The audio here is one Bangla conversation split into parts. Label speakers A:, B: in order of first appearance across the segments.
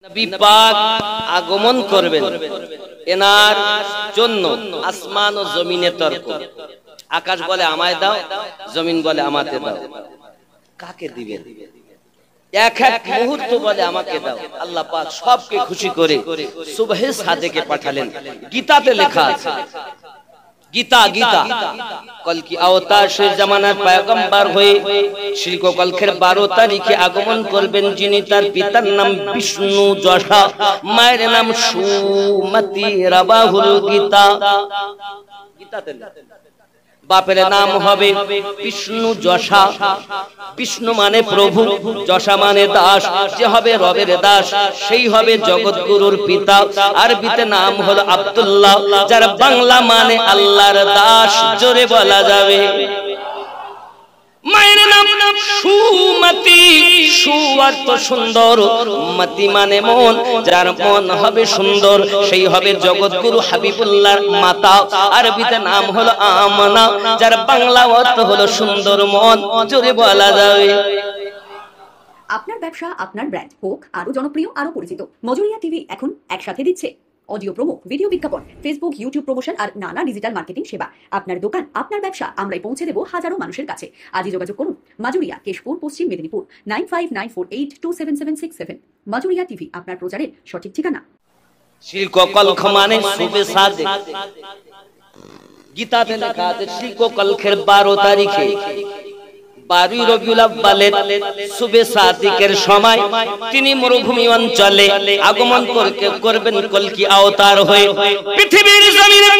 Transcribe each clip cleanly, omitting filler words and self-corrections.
A: নবী পাক আগমন করবেন, এনার জন্য আসমান ও জমিনে তর্ক। আকাশ বলে আমায় দাও, জমিন বলে আমাকে দাও। কাকে দিবেন? এক এক মুহূর্ত বলে আমাকে দাও। আল্লাহ পাক সবকে খুশি করে সুবহে সাদেকে পাঠালেন। গীতাতে লেখা আছে, গীতা কলকি अवतार শেষ জামানার পয়গম্বর হয়ে শিল্ক কলকের 12 তারিখে আগমন করবেন, যিনি তার পিতার নাম বিষ্ণু যশা, মায়ের নাম সুমতি রাবাহুল গীতা। গীতাতে বাপের নাম হবে বিষ্ণু যশা। বিষ্ণু মানে প্রভু, যশা মানে দাস। যে হবে রবের দাস সেই হবে জগৎগুরুর পিতা। আরবিতে নাম হলো আব্দুল্লাহ, যার বাংলা মানে আল্লাহর দাস। জোরে বলা যাবে। মায়ের নাম সুমতি, সু অর্থ সুন্দর, মতি মানে মন। যার মন হবে সুন্দর সেই হবে জগৎগুরু হাবিবুল্লাহর মাতা। আরবিতে নাম হলো আমানা, যার বাংলা অর্থ হলো সুন্দর মন। জোরে বলা যাবে।
B: আপনার ব্যবসা, আপনার ব্র্যান্ড হোক আরো জনপ্রিয়, আরো পরিচিত। মজুরিয়া টিভি এখন একসাথে দিচ্ছে অডিও প্রোমো, ভিডিও বিজ্ঞাপন, ফেসবুক, ইউটিউব প্রমোশন আর নানা ডিজিটাল মার্কেটিং সেবা। আপনার দোকান, আপনার ব্যবসা আমরাই পৌঁছে দেব হাজারো মানুষের কাছে। আজই যোগাযোগ করুন মাজুরিয়া, কেশপুর, পশ্চিম মেদিনীপুর 9594827767। মাজুরিয়া টিভি, আপনার প্রচারের সঠিক ঠিকানা।
A: শিল্ক কলখ মানে সুবে সাদেক। গীতাতে লেখা আছে শিল্ক কলখের 12 তারিখে 12 রবিউল আউয়ালের সুবে সাদিকের সময় তিনি মরুভূমি অঞ্চলে আগমন করবেন কলকি अवतार হয়ে। পৃথিবীর জমিনে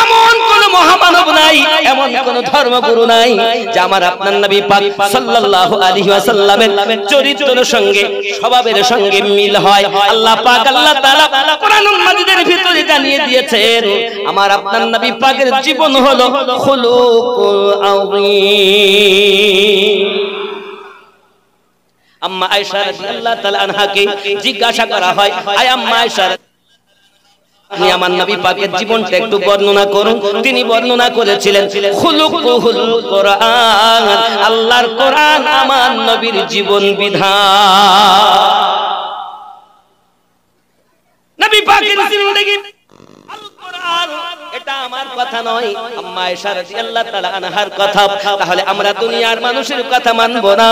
A: এমন কোন মহামানব নাই, এমন কোন ধর্মগুরু নাই যে আমার আপনার নবী পাক সাল্লাল্লাহু আলাইহি ওয়াসাল্লামের চরিত্রের সঙ্গে, স্বভাবের সঙ্গে মিল হয়। আল্লাহ পাক, আল্লাহ তাআলা কোরআনুল মাজিদের ভিতরে জানিয়ে দিয়েছেন আমার আপনার নবী পাকের জীবন হলো খুলুকুল আযীম। আম্মা আয়েশা রাদিয়াল্লাহু তাআলা আনহাকে জিজ্ঞাসা করা হয়, আয় আম্মা আয়েশা, আপনি আমার নবী পাকের জীবনটা একটু বর্ণনা করুন। তিনি বর্ণনা করেছিলেন খুলুকুল কোরআন, আল্লাহর কোরআন আমার নবীর জীবন বিধান। নবী পাকের জিন্দেগি আল কোরআন, এটা আমার কথা নয়, আম্মা আয়েশা রাদিয়াল্লাহু তাআলা আনহার কথা। তাহলে আমরা দুনিয়ার মানুষের কথা মানব না,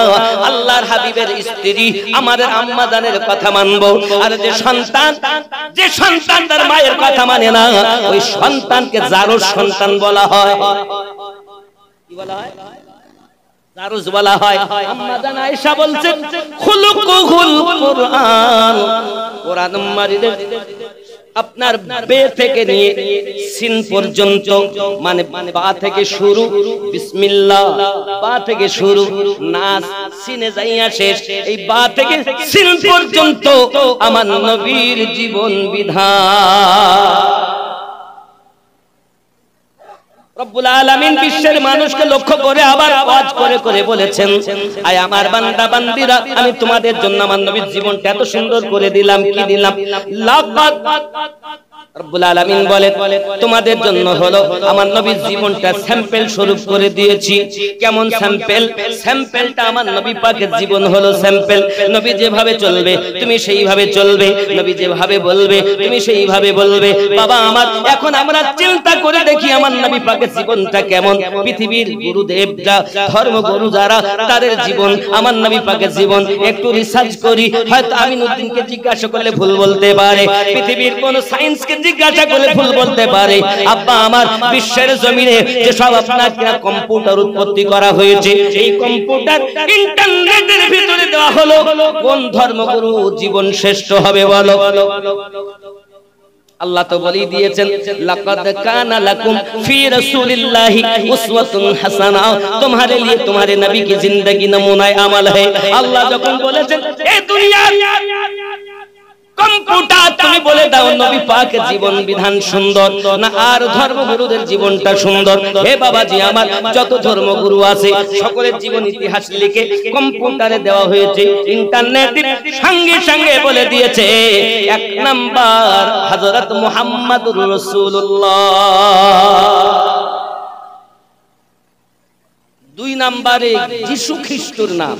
A: আল্লাহর হাবিবের স্ত্রী আমাদের আম্মা জানের কথা মানব। আর যে সন্তান তার মায়ের কথা মানে না, ওই সন্তানকে জারজ সন্তান বলা হয়। কি বলা হয়? জারজ বলা হয়। আম্মা জান আয়েশা বলছেন খুলুকুল কোরআন, কোরআন মাজিদের আপনার বে থেকে নিয়ে সিন পর্যন্ত, মানে বা থেকে শুরু, বিসমিল্লাহ বা থেকে শুরু, নাস সিনে যাইয়া শেষ, এই বা থেকে সিন পর্যন্ত আমার নবীর জীবন বিধান। রব্বুল আলামিন বিশ্বের মানুষকে লক্ষ্য করে আবার ওয়াজ করে করে বলেছেন, আয় আমার বান্দা বান্দিরা, আমি তোমাদের জন্য আমার নবীর জীবনটা এত সুন্দর করে দিলাম। কি দিলাম? লাকাদ। রব্বুল আলামিন বলেন তোমাদের জন্য হলো আমার নবীর জীবনটা স্যাম্পল স্বরূপ করে দিয়েছি। কেমন স্যাম্পল? স্যাম্পলটা আমার নবী পাকের জীবন হলো স্যাম্পল। নবী যেভাবে চলবে তুমি সেইভাবে চলবে, নবী যেভাবে বলবে তুমি সেইভাবে বলবে। বাবা আমার, এখন আমরা চিন্তা করে দেখি আমার নবী পাকের জীবনটা কেমন। পৃথিবীর গুরুদেবরা, ধর্মগুরু যারা, তাদের জীবন, আমার নবী পাকের জীবন একটু রিসার্চ করি। হয়তো আমিনুদ্দিনকে জিজ্ঞাসা করলে ভুল বলতে পারে, পৃথিবীর কোন সায়েন্সকে জিজ্ঞাসা করলে ভুল বলতে পারে। আব্বা আমার, বিশ্বের জমিনে যে সব আপনার কম্পিউটার উৎপত্তি করা হয়েছে, এই কম্পিউটার ইন্টারনেটের ভিতরে দেওয়া হলো কোন ধর্মগুরু জীবন শ্রেষ্ঠ হবে বলো? আল্লাহ তো বলেই দিয়েছেন লাকাদ কানা লাকুম ফি রাসূলিল্লাহি উসওয়াতুন হাসানা, তোমারে লিয়ে তোমারে নবী की जिंदगी नमूना अमल है। আল্লাহ যখন বলেছেন এই দুনিয়ার কম্পিউটার তুমি বলে দাও নবী পাকের জীবন বিধান সুন্দর না আর ধর্মগুরুদের জীবনটা সুন্দর? হে বাবাজি আমার, যত ধর্মগুরু আছে সকলের জীবন ইতিহাস লিখে কম্পিউটারে দেওয়া হয়েছে। ইন্টারনেটের সঙ্গে সঙ্গে বলে দিয়েছে এক নাম্বার হযরত মুহাম্মদুর রাসূলুল্লাহ, দুই নম্বরে যিশু খ্রিস্টের নাম,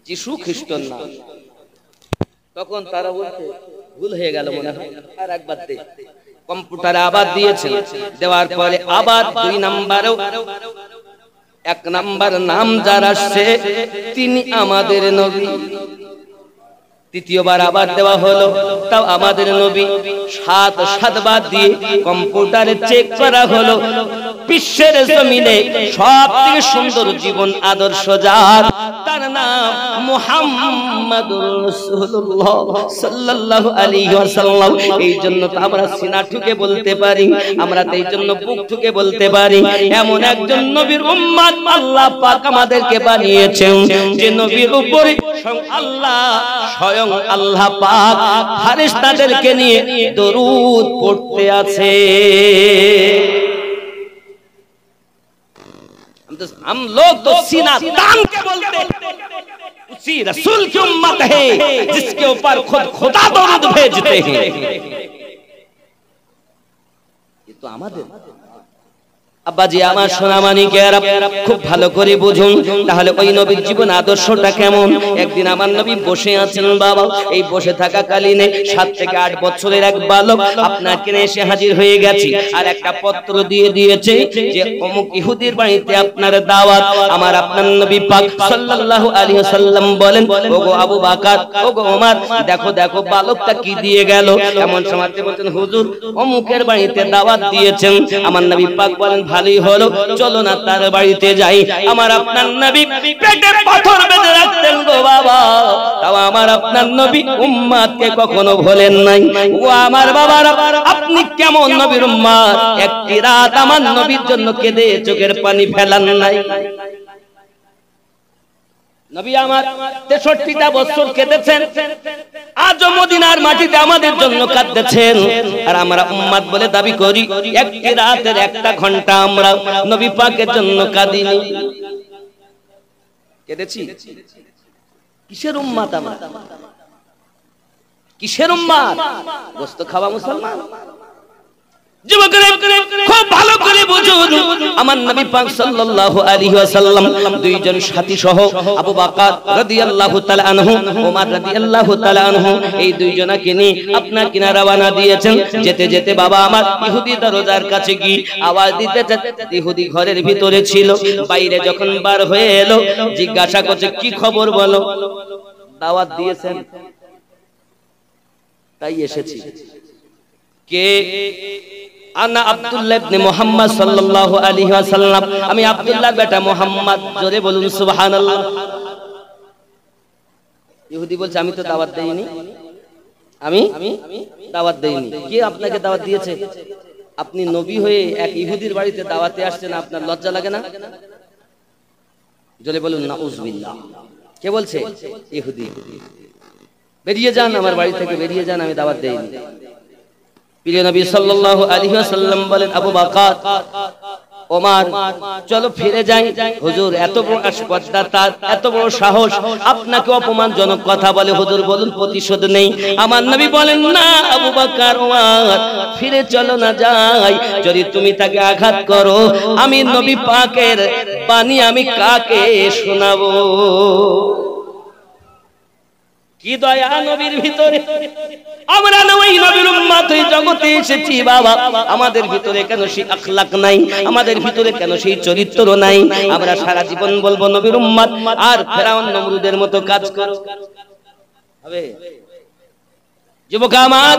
A: যিশু খ্রিস্টের নাম। তখন তারা বলতে ভুল হয়ে গেল মনে হয়, আর একবার দে। কম্পিউটারে আবার দিয়েছে, দেওয়ার পরে আবার 2 নাম্বারেও 1 নাম্বার নাম যার আসছে তিনি আমাদের নবী। তৃতীয়বার আবার দেওয়া হলো, তাও আমাদের নবী। 7 বার দিয়ে কম্পিউটারে চেক করা হলো, বিশ্বের জমিনে সবথেকে সুন্দর জীবন আদর্শ যার, তার নাম মুহাম্মাদুর রাসূলুল্লাহ সাল্লাল্লাহু আলাইহি ওয়াসাল্লাম। এই জন্য তো আমরা সিনা ঠুকে বলতে পারি, আমরা তো এই জন্য বুক ঠুকে বলতে পারি, এমন একজন নবীর উম্মত আল্লাহ পাক আমাদেরকে বানিয়েছেন, যে নবীর উপরে আল্লাহ স্বয়ং আল্লাহ পাক ফেরেশতাদেরকে নিয়ে দরুদ পড়তে আছে। हम लोग तो सीना तान के बोलते उसी रसूल की उम्मत है जिसके ऊपर खुद खुदा दरूद भेजते हैं। ये तो আমাদের আব্বাজি আমার সোনামানিকেরা খুব ভালো করে বুঝুন, তাহলে ওই নবীর জীবন আদর্শটা কেমন। একদিন আমার নবী বসে আছেন বাবা, এই বসে থাকা কালীনে 7 থেকে 8 বছরের এক বালক আপনার কেনে এসে হাজির হয়ে গেছে, আর একটা পত্র দিয়ে দিয়েছে যে অমুক ইহুদির বাড়িতে আপনার দাওয়াত। আমার আপনার নবী পাক সাল্লাল্লাহু আলাইহি ওয়াসাল্লাম বলেন, ওগো আবু বকর, ওগো ওমর, দেখো দেখো বালকটা কি দিয়ে গেল। এমন সময় বলতেন, হুজুর অমুকের বাড়িতে দাওয়াত দিয়েছেন। আমার নবী পাক বলেন, ভালোই হলো, চলো না তার বাড়িতে যাই। আমার আপনার নবী পেটে পাথর বেঁধে রাখতেন গো বাবা, তাও আমার আপনার নবী উম্মতকে কখনো ভোলেন নাই। ও আমার বাবারা, আপনি কেমন নবীর উম্মত, একটি রাত আমার নবীর জন্য কেঁদে চোখের পানি ফেলান নাই। নবী আমার 63টা বছর কেঁদেছেন, আজও মদিনার মাটিতে আমাদের জন্য কাঁদতেছেন। আর আমরা উম্মত বলে দাবি করি, একটি রাতের 1টা ঘন্টা আমরা নবী পাকের জন্য কাঁদিনি, কেঁদেছি। কিসের উম্মত আমরা, কিসের উম্মত? গোশত খাওয়া মুসলমান। যুবকরা খুব ভালো করে বুঝুন, আমার নবী পাক সাল্লাল্লাহু আলাইহি ওয়াসাল্লাম 2 জন সাথী সহ আবু বকর রাদিয়াল্লাহু তাআলা আনহু, ওমর রাদিয়াল্লাহু তাআলা আনহু, এই 2 জনকে নিয়ে আপনার কিনা রওনা দিয়েছেন। যেতে যেতে বাবা আমার ইহুদি দরজার কাছে গিয়ে আওয়াজ দিতে যেতে, ইহুদি ঘরের ভিতরে ছিল, বাইরে যখন বার হয়ে এলো জিজ্ঞাসা করছে, কি খবর বলো? দাওয়াত দিয়েছেন তাই এসেছি। কে? আনা আব্দুল্লাহ ইবনে মুহাম্মদ সাল্লাল্লাহু আলাইহি ওয়াসাল্লাম, আমি আব্দুল্লাহর বেটা মুহাম্মদ। জোরে বলুন সুবহানাল্লাহ। ইহুদি বলছে, আমি তো দাওয়াত দেইনি, আমি দাওয়াত দেইনি। কে আপনাকে দাওয়াত দিয়েছে? আপনি নবী হয়ে এক ইহুদির বাড়িতে দাওয়াতে আসছেন, আপনার লজ্জা লাগে না? জোরে বলুন নাউজুবিল্লাহ। কে বলছে? ইহুদি। বেরিয়ে যান আমার বাড়ি থেকে, বেরিয়ে যান, আমি দাওয়াত দেইনি। প্রিয় নবী সাল্লাল্লাহু আলাইহি ওয়াসাল্লাম বলেন, আবু বকর, ওমর, চলো ফিরে যাই। হুজুর এত বড় আসপদ্দা, তার এত বড় সাহস, আপনাকে অপমানজনক কথা বলে, হুজুর বলুন প্রতিশোধ নেই। আমার নবী বলেন, না আবু বকর, ওমর, ফিরে চলো না, যাই। যদি তুমি তাকে আঘাত করো, আমি নবী পাকের বাণী আমি কাকে শোনাবো? কি দয়া নবীর ভিতরে। আমরা ওই নবীর উম্মত হয়ে জগতে এসেছি বাবা, আমাদের ভিতরে কেন সেই আখলাক নাই, আমাদের ভিতরে কেন সেই চরিত্র নাই? আমরা সারা জীবন বলবো নবীর উম্মত, আর ফেরাউন নমরুদের মতো কাজ করো হবে? যুবক আমার,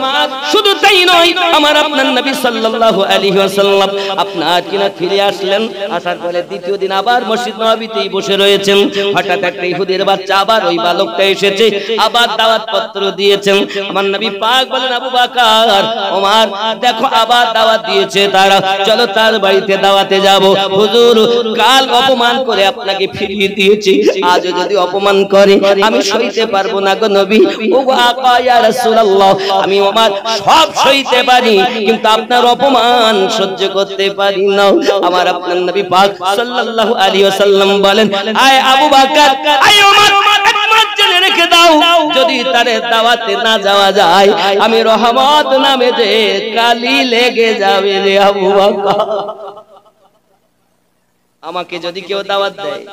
A: শুধু তাই নয়, আমার আপনার নবী সাল্লাল্লাহু আলাইহি ওয়াসাল্লাম আপনার কিনা ফিরে আসলেন। আসার পরে দ্বিতীয় দিন আবার মসজিদ নববীতেই বসে রয়েছেন। হঠাৎ একটা ইহুদির বাচ্চা, আবার ওই বালকটা এসেছে, আবার দাওয়াত পত্র দিয়েছেন। আমার নবী পাক বলেন, আবু বকর, ওমর, দেখো আবার দাওয়াত দিয়েছে তারা, চলো তার বাড়িতে দাওয়াতে যাব। হুজুর কাল অপমান করে আপনাকে ফিরিয়ে দিয়েছি, আজ যদি অপমান করে আমি সইতে পারবো না গো নবী। ও আকা ইয়া রাসূলুল্লাহ, আমি ওমর সব সইতে পারি, কিন্তু আপনার অপমান সহ্য করতে পারি না। আমার আপনার নবী পাক সাল্লাল্লাহু আলাইহি ওয়াসাল্লাম বলেন, আয় আবু বকর, আয় ওমর, একমাত্র জেনে রেখে দাও, যদি তার দাওয়াতে না যাওয়া যায়, আমি রহমত নামে যে কালি লেগে যাবে রে আবু বকর। আমাকে যদি কেউ দাওয়াত দেয়,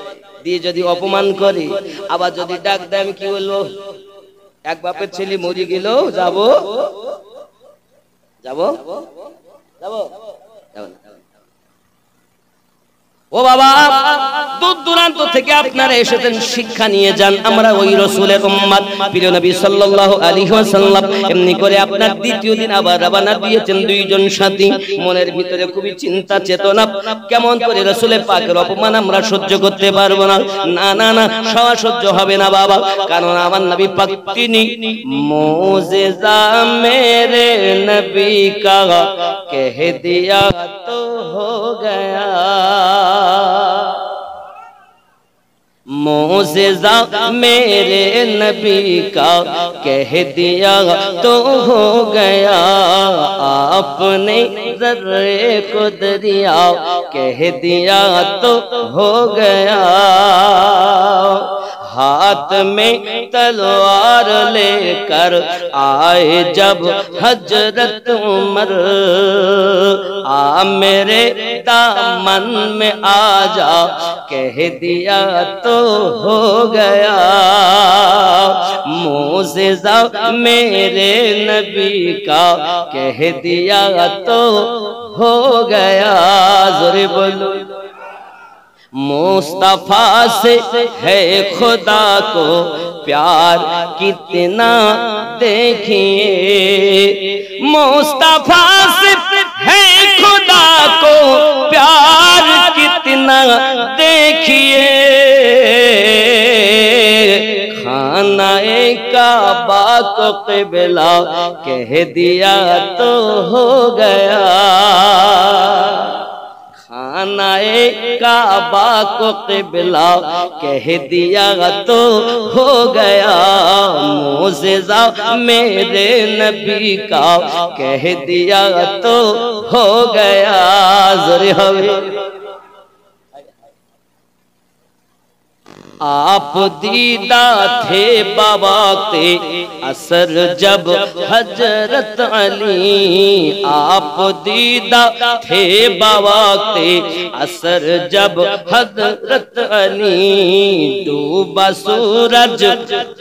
A: দিয়ে যদি অপমান করে, আবার যদি ডাক দেয়, আমি কি বলবো? এক বাপের ছেলে মরে গেল, যাব যাব যাব যাব না। ও বাবা, দূর দূরান্ত থেকে আপনারা এসেছেন, শিক্ষা নিয়ে যান। আমরা ওই রাসূলের উম্মত, প্রিয় নবী সাল্লাল্লাহু আলাইহি ওয়াসাল্লাম এমনি করে আপনার দ্বিতীয় দিন আবার রওনা দিয়েছেন দুইজন সাথী। মনের ভিতরে খুবই চিন্তা চেতনা, কেমন করে রাসূলের পাকের অপমান আমরা সহ্য করতে পারবো না। না না না, সহ্য হবে না বাবা, কারণ আমার নবী পাক তিনি মুজিজা মেরে নবী কা কহ দিয়া তো হো গয়া, मुझेज़ा मेरे नबी का कह दिया तो हो गया, आपने ज़र्रे को दरिया कह दिया तो हो गया, हाथ में तलवार लेकर आए जब हजरत उमर, आ मेरे दामन में आ जा कह दिया तो हो गया, मुजिज़ा मेरे नबी का कह दिया तो हो गया। ज़ोरे बोलो, मुस्तफा से है खुदा को प्यार कितना देखिए, मुस्तफा से है खुदा को प्यार कितना देखिए, खानाए काबा को क़िबला कह दिया तो हो गया, खानाए काबा को क़िबला कह दिया तो हो गया, मुजिज़ा मेरे नबी का कह दिया तो हो गया। ज़ोरे हवे आप दीदा थे बावक़्ते असर जब हजरत अली, आप दीदा थे बावक़्ते असर जब हजरत अली, डूबा सूरज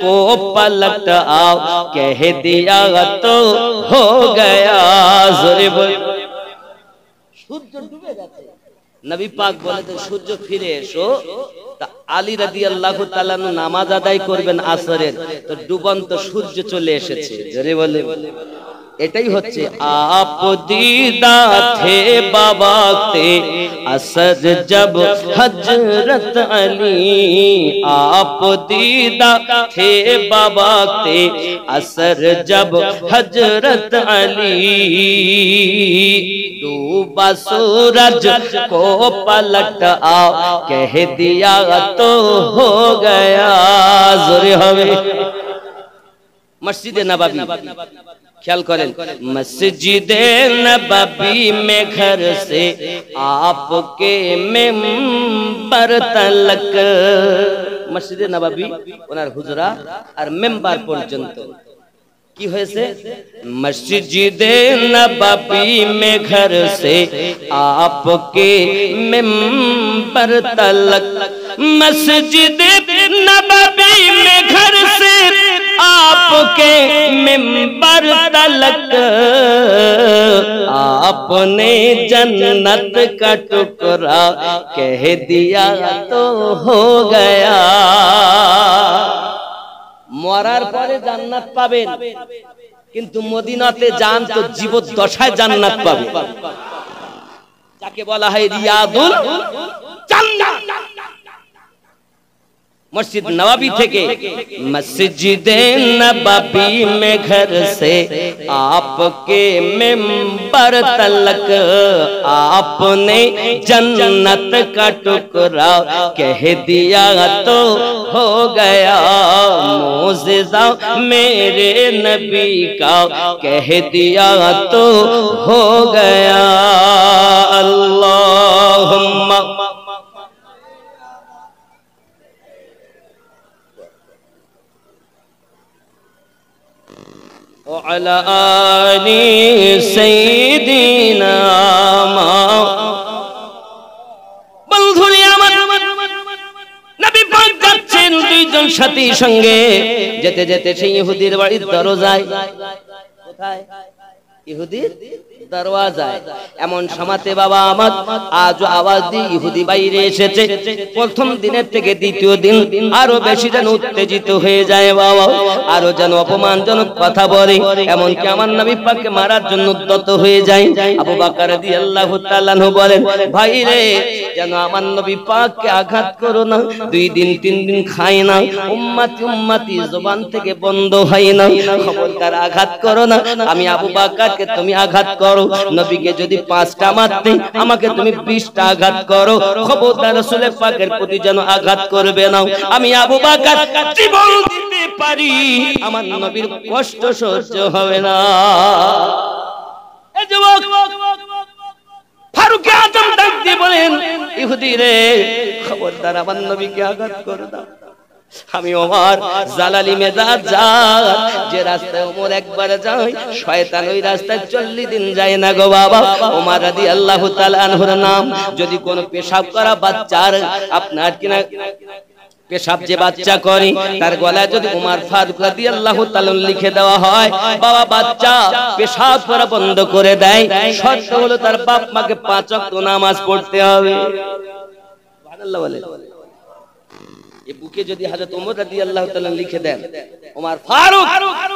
A: को पलट आओ कह दिया तो हो गया। ज़ोरे बोल, सूरज डूबे जाते, नबी पाक बोले तो सूरज फिरे एसो, আলী রাদিয়াল্লাহু তাআলা নামাজ আদায় করবেন আসরের, তো ডুবন্ত সূর্য চলে এসেছে। জোরে বলে, এটাই হচ্ছে আপ দীদা থে বাওয়াক্তে আসর job Hazrat Ali, up দীদা the বাওয়াক্তে আসর জব হযরত আলী, डूबा सूरज को पलट आओ कह दिया तो हो गया। ज़ोरे हवे मस्जिदे नबवी, ख्याल करें, मस्जिदे नबवी में घर से आपके मेंबर तलक, मस्जिदे नबवी ओनार हुजरा और मेंबर पर्यन्त की হয়েছে, मस्जिदे नबवी में घर से आपके मेंबर तलक, मस्जिदे नबवी में घर से आपके मेंबर तलक, आपने जन्नत का टुकड़ा कह दिया तो हो गया। মরার পরে জান্নাত পাবেন, কিন্তু মদিনাতে যান তো জীবদ্দশায় জান্নাত পাবেন, যাকে বলা হয় রিয়াদুল জান্নাত। मस्जिद नबवी थे, मस्जिद नबवी में घर से आपके मेंबर तलक, आपने जन्नत का टुकड़ा कह दिया तो हो गया, मुजिज़ा मेरे नबी का कह दिया तो हो गया। अल्लाहुम्मा अला आली सय्यिदिना। বন্ধুরা আমার, নবী পাক যাচ্ছেন, দুইজন সাথীর সঙ্গে যেতে যেতে সেই ইহুদির বাড়ির দরজায়, কোথায়? ইহুদির দরওয়াজায়। এমন সমাতে বাবা আমার আজ আওয়াজ দিয়ে ইহুদি বাইরে এসেছে। প্রথম দিনের থেকে দ্বিতীয় দিন আরো বেশি যেন উত্তেজিত হয়ে যায় বাবা, আরো যেন অপমানজনক কথা বলে, এমনকি আমার নবী পাককে মারার জন্য উদ্যত হয়ে যায়। আবু বকর রাদিয়াল্লাহু তাআলা আনহু বলেন, ভাই রে, যেন আমার নবী পাককে আঘাত করো না। 2 দিন 3 দিন খাই না, উম্মতি উম্মতি জবান থেকে বন্ধ হয় না, খবরদার আঘাত করো না। আমি আবু বকরকে তুমি আঘাত করো, নবীকে যদি 5টা মারতে, আমাকে তুমি 20টা আঘাত করো, খবরদার রাসূল পাকের প্রতি যেন আঘাত করবে না। আমি আবু বকর জীবন দিতে পারি, আমার নবীর কষ্ট সহ্য হবে না। এই যুবক ফারুক আজম ডাক দিয়ে বলেন, ইহুদি রে, খবরদার আমার নবীকে আঘাত করো না। আমি ওমর জালালি মেজাজ যায়, যে রাস্তায় ওমর একবার যায়, শয়তান ওই রাস্তায় 40 দিন যায় না গো বাবা। ওমর রাদিয়াল্লাহু তাআলা আনহুর নাম যদি কোনো পেশাব করা বাচ্চার আপনার কিনা পেশাব যে বাচ্চা করে, তার গলায় যদি ওমর ফারুক রাদিয়াল্লাহু তাআলা লিখে দেওয়া হয়, বাবা বাচ্চা পেশাব করা বন্ধ করে দেয়, শর্ত হলো তার বাপ মাকে 5 ওয়াক্ত নামাজ পড়তে হবে। সুবহানাল্লাহ বলে। এই বুকে যদি হযরত ওমর রাদিয়াল্লাহু তাআলা লিখে দেন, ওমর ফারুক,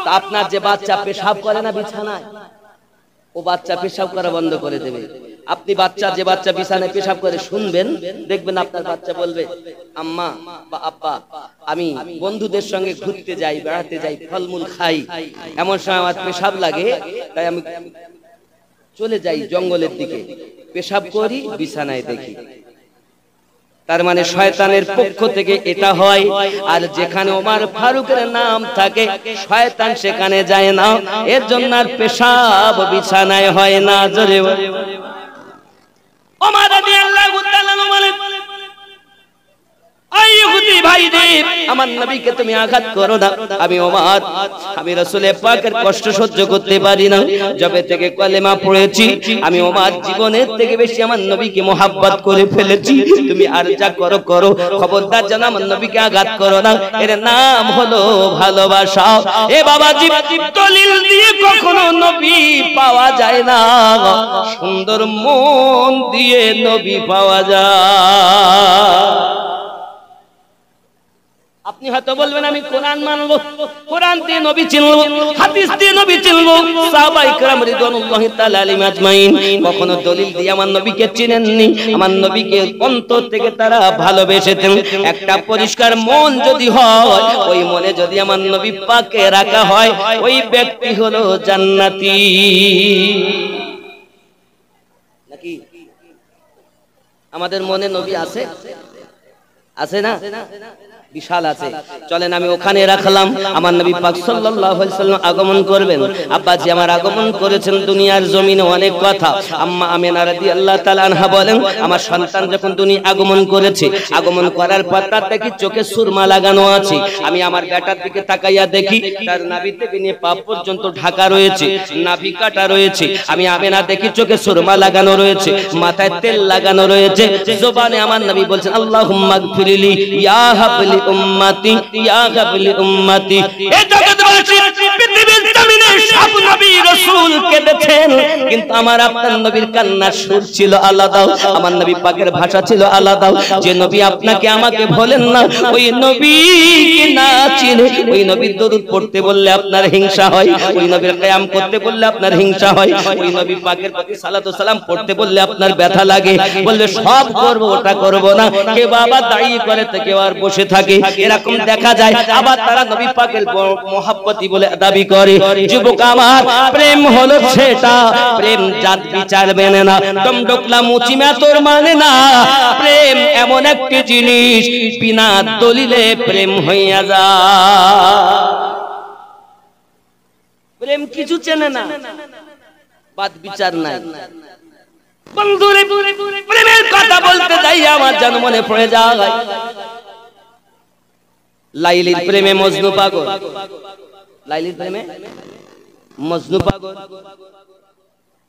A: তা আপনার যে বাচ্চা পেশাব করে না বিছানায়, ও বাচ্চা পেশাব করা বন্ধ করে দেবে। আপনি বাচ্চা যে বাচ্চা বিছানায় পেশাব করে শুনবেন, দেখবেন আপনার বাচ্চা বলবে, আম্মা বা আব্বা, আমি বন্ধুদের সঙ্গে ঘুরতে যাই, বেড়াতে যাই, ফলমূল খাই, এমন সময় আমার পেশাব লাগে, তাই আমি চলে যাই জঙ্গলের দিকে, পেশাব করি, বিছানায় দেখি। তার মানে শয়তানের পক্ষ থেকে এটা হয়। আর যেখানে ওমর ফারুকের নাম থাকে, শয়তান সেখানে যায় না, এর জন্য আর পেশাব বিছানায় হয় না। জোরে ওমর রাদিয়াল্লাহু তাআলা বলেন, আই ইহুদি ভাই রে, আমার নবীকে তুমি আঘাত করো না। আমি ওমর, আমি রাসূল পাকের কষ্ট সহ্য করতে পারি না। যবে থেকে কলেমা পড়েছি, আমি ওমর জীবনের থেকে বেশি আমার নবীকে মোহাব্বত করে ফেলেছি। তুমি আর যা করো করো, খবরদার যেন আমার নবীকে আঘাত করো না। এর নাম হলো ভালোবাসা। এ বাবাজি, দলিল দিয়ে কখনো নবী পাওয়া যায় না, সুন্দর মন দিয়ে নবী পাওয়া যায়। আপনি হয়তো বলবেন, আমি কোরআন মানবো, কোরআন দিয়ে নবী চিনবো, হাদিস দিয়ে নবী চিনবো। সাহাবায়ে কেরাম রিদওয়ানুল্লাহি তাআলা আলাইহিম আজমাইন কখনো দলিল দিয়ে আমার নবীকে চিনেননি। আমার নবীকে অন্তর থেকে তারা ভালোবেসেছেন। একটা পরিষ্কার মন যদি হয়, ওই মনে যদি আমার নবী পাককে রাখা হয়, ওই ব্যক্তি হলো জান্নাতি। নাকি আমাদের মনে নবী আছে? আছে না? বিশাল আছে। চলেন আমি ওখানে রাখলাম। আমার নবী পাক সাল্লাল্লাহু আলাইহি সাল্লাম আগমন করবেন। আব্বাজি আমার আগমন করেছেন দুনিয়ার জমিনে, অনেক কথা। আম্মা আমিনা রাদিয়াল্লাহু তাআলা আনহা বলেন, আমার সন্তান যখন দুনিয়া আগমন করেছে, আগমন করার পর তার দেখি চোখে সুরমা লাগানো আছে। আমি আমার বেটার দিকে তাকাইয়া দেখি তার নাভি থেকে নিয়ে পা পর্যন্ত ঢাকা রয়েছে, নাভি কাটা রয়েছে। আমি আমিনা দেখি চোখে সুরমা লাগানো রয়েছে, মাথায় তেল লাগানো রয়েছে। জবানে আমার নবী বলছেন, আল্লাহুম্মা গফিরলি ইয়া হাবলি উম্মতি ইয়া হাবলি উম্মতি। এই জগৎবাসী পৃথিবীর জমিনে সব নবী রাসূল কেঁদেছেন, কিন্তু আমার আপনার নবীর কান্নার সুর ছিল আলাদা, আমার নবী পাকের ভাষা ছিল আলাদা। যে নবী আপনাকে আমাকে বলেন না, ওই নবী কি না চিনে, ওই নবীর দরুদ পড়তে বললে আপনার হিংসা হয়, ওই নবীর কিয়াম করতে বললে আপনার হিংসা হয়, ওই নবী পাকের প্রতি সালাতু সালাম পড়তে বললে আপনার ব্যথা লাগে, বললে সব করব ওটা করব না। কে বাবা দাঁড়িয়ে করে তো কেউ আর বসে থাকে, এরকম দেখা যায়। আবার তারা নবী পাকের মহব্বতি বলে দাবি করে। যুবক আমার, প্রেম হলো সেটা, প্রেম জাত বিচার মেনে না, ডমডকলা মুচি তোর মানে না। প্রেম এমন একটি জিনিস, বিনা দলিলে প্রেম হইয়া যায়। প্রেম কিছু চেনে না, বাদ বিচার নাই। বন্ধুরে, প্রেমের কথা বলতে যাই আমার যেন মনে পড়ে যায় লাইলির প্রেমে মজনু পাগল। লাইলির প্রেমে মজনু পাগল।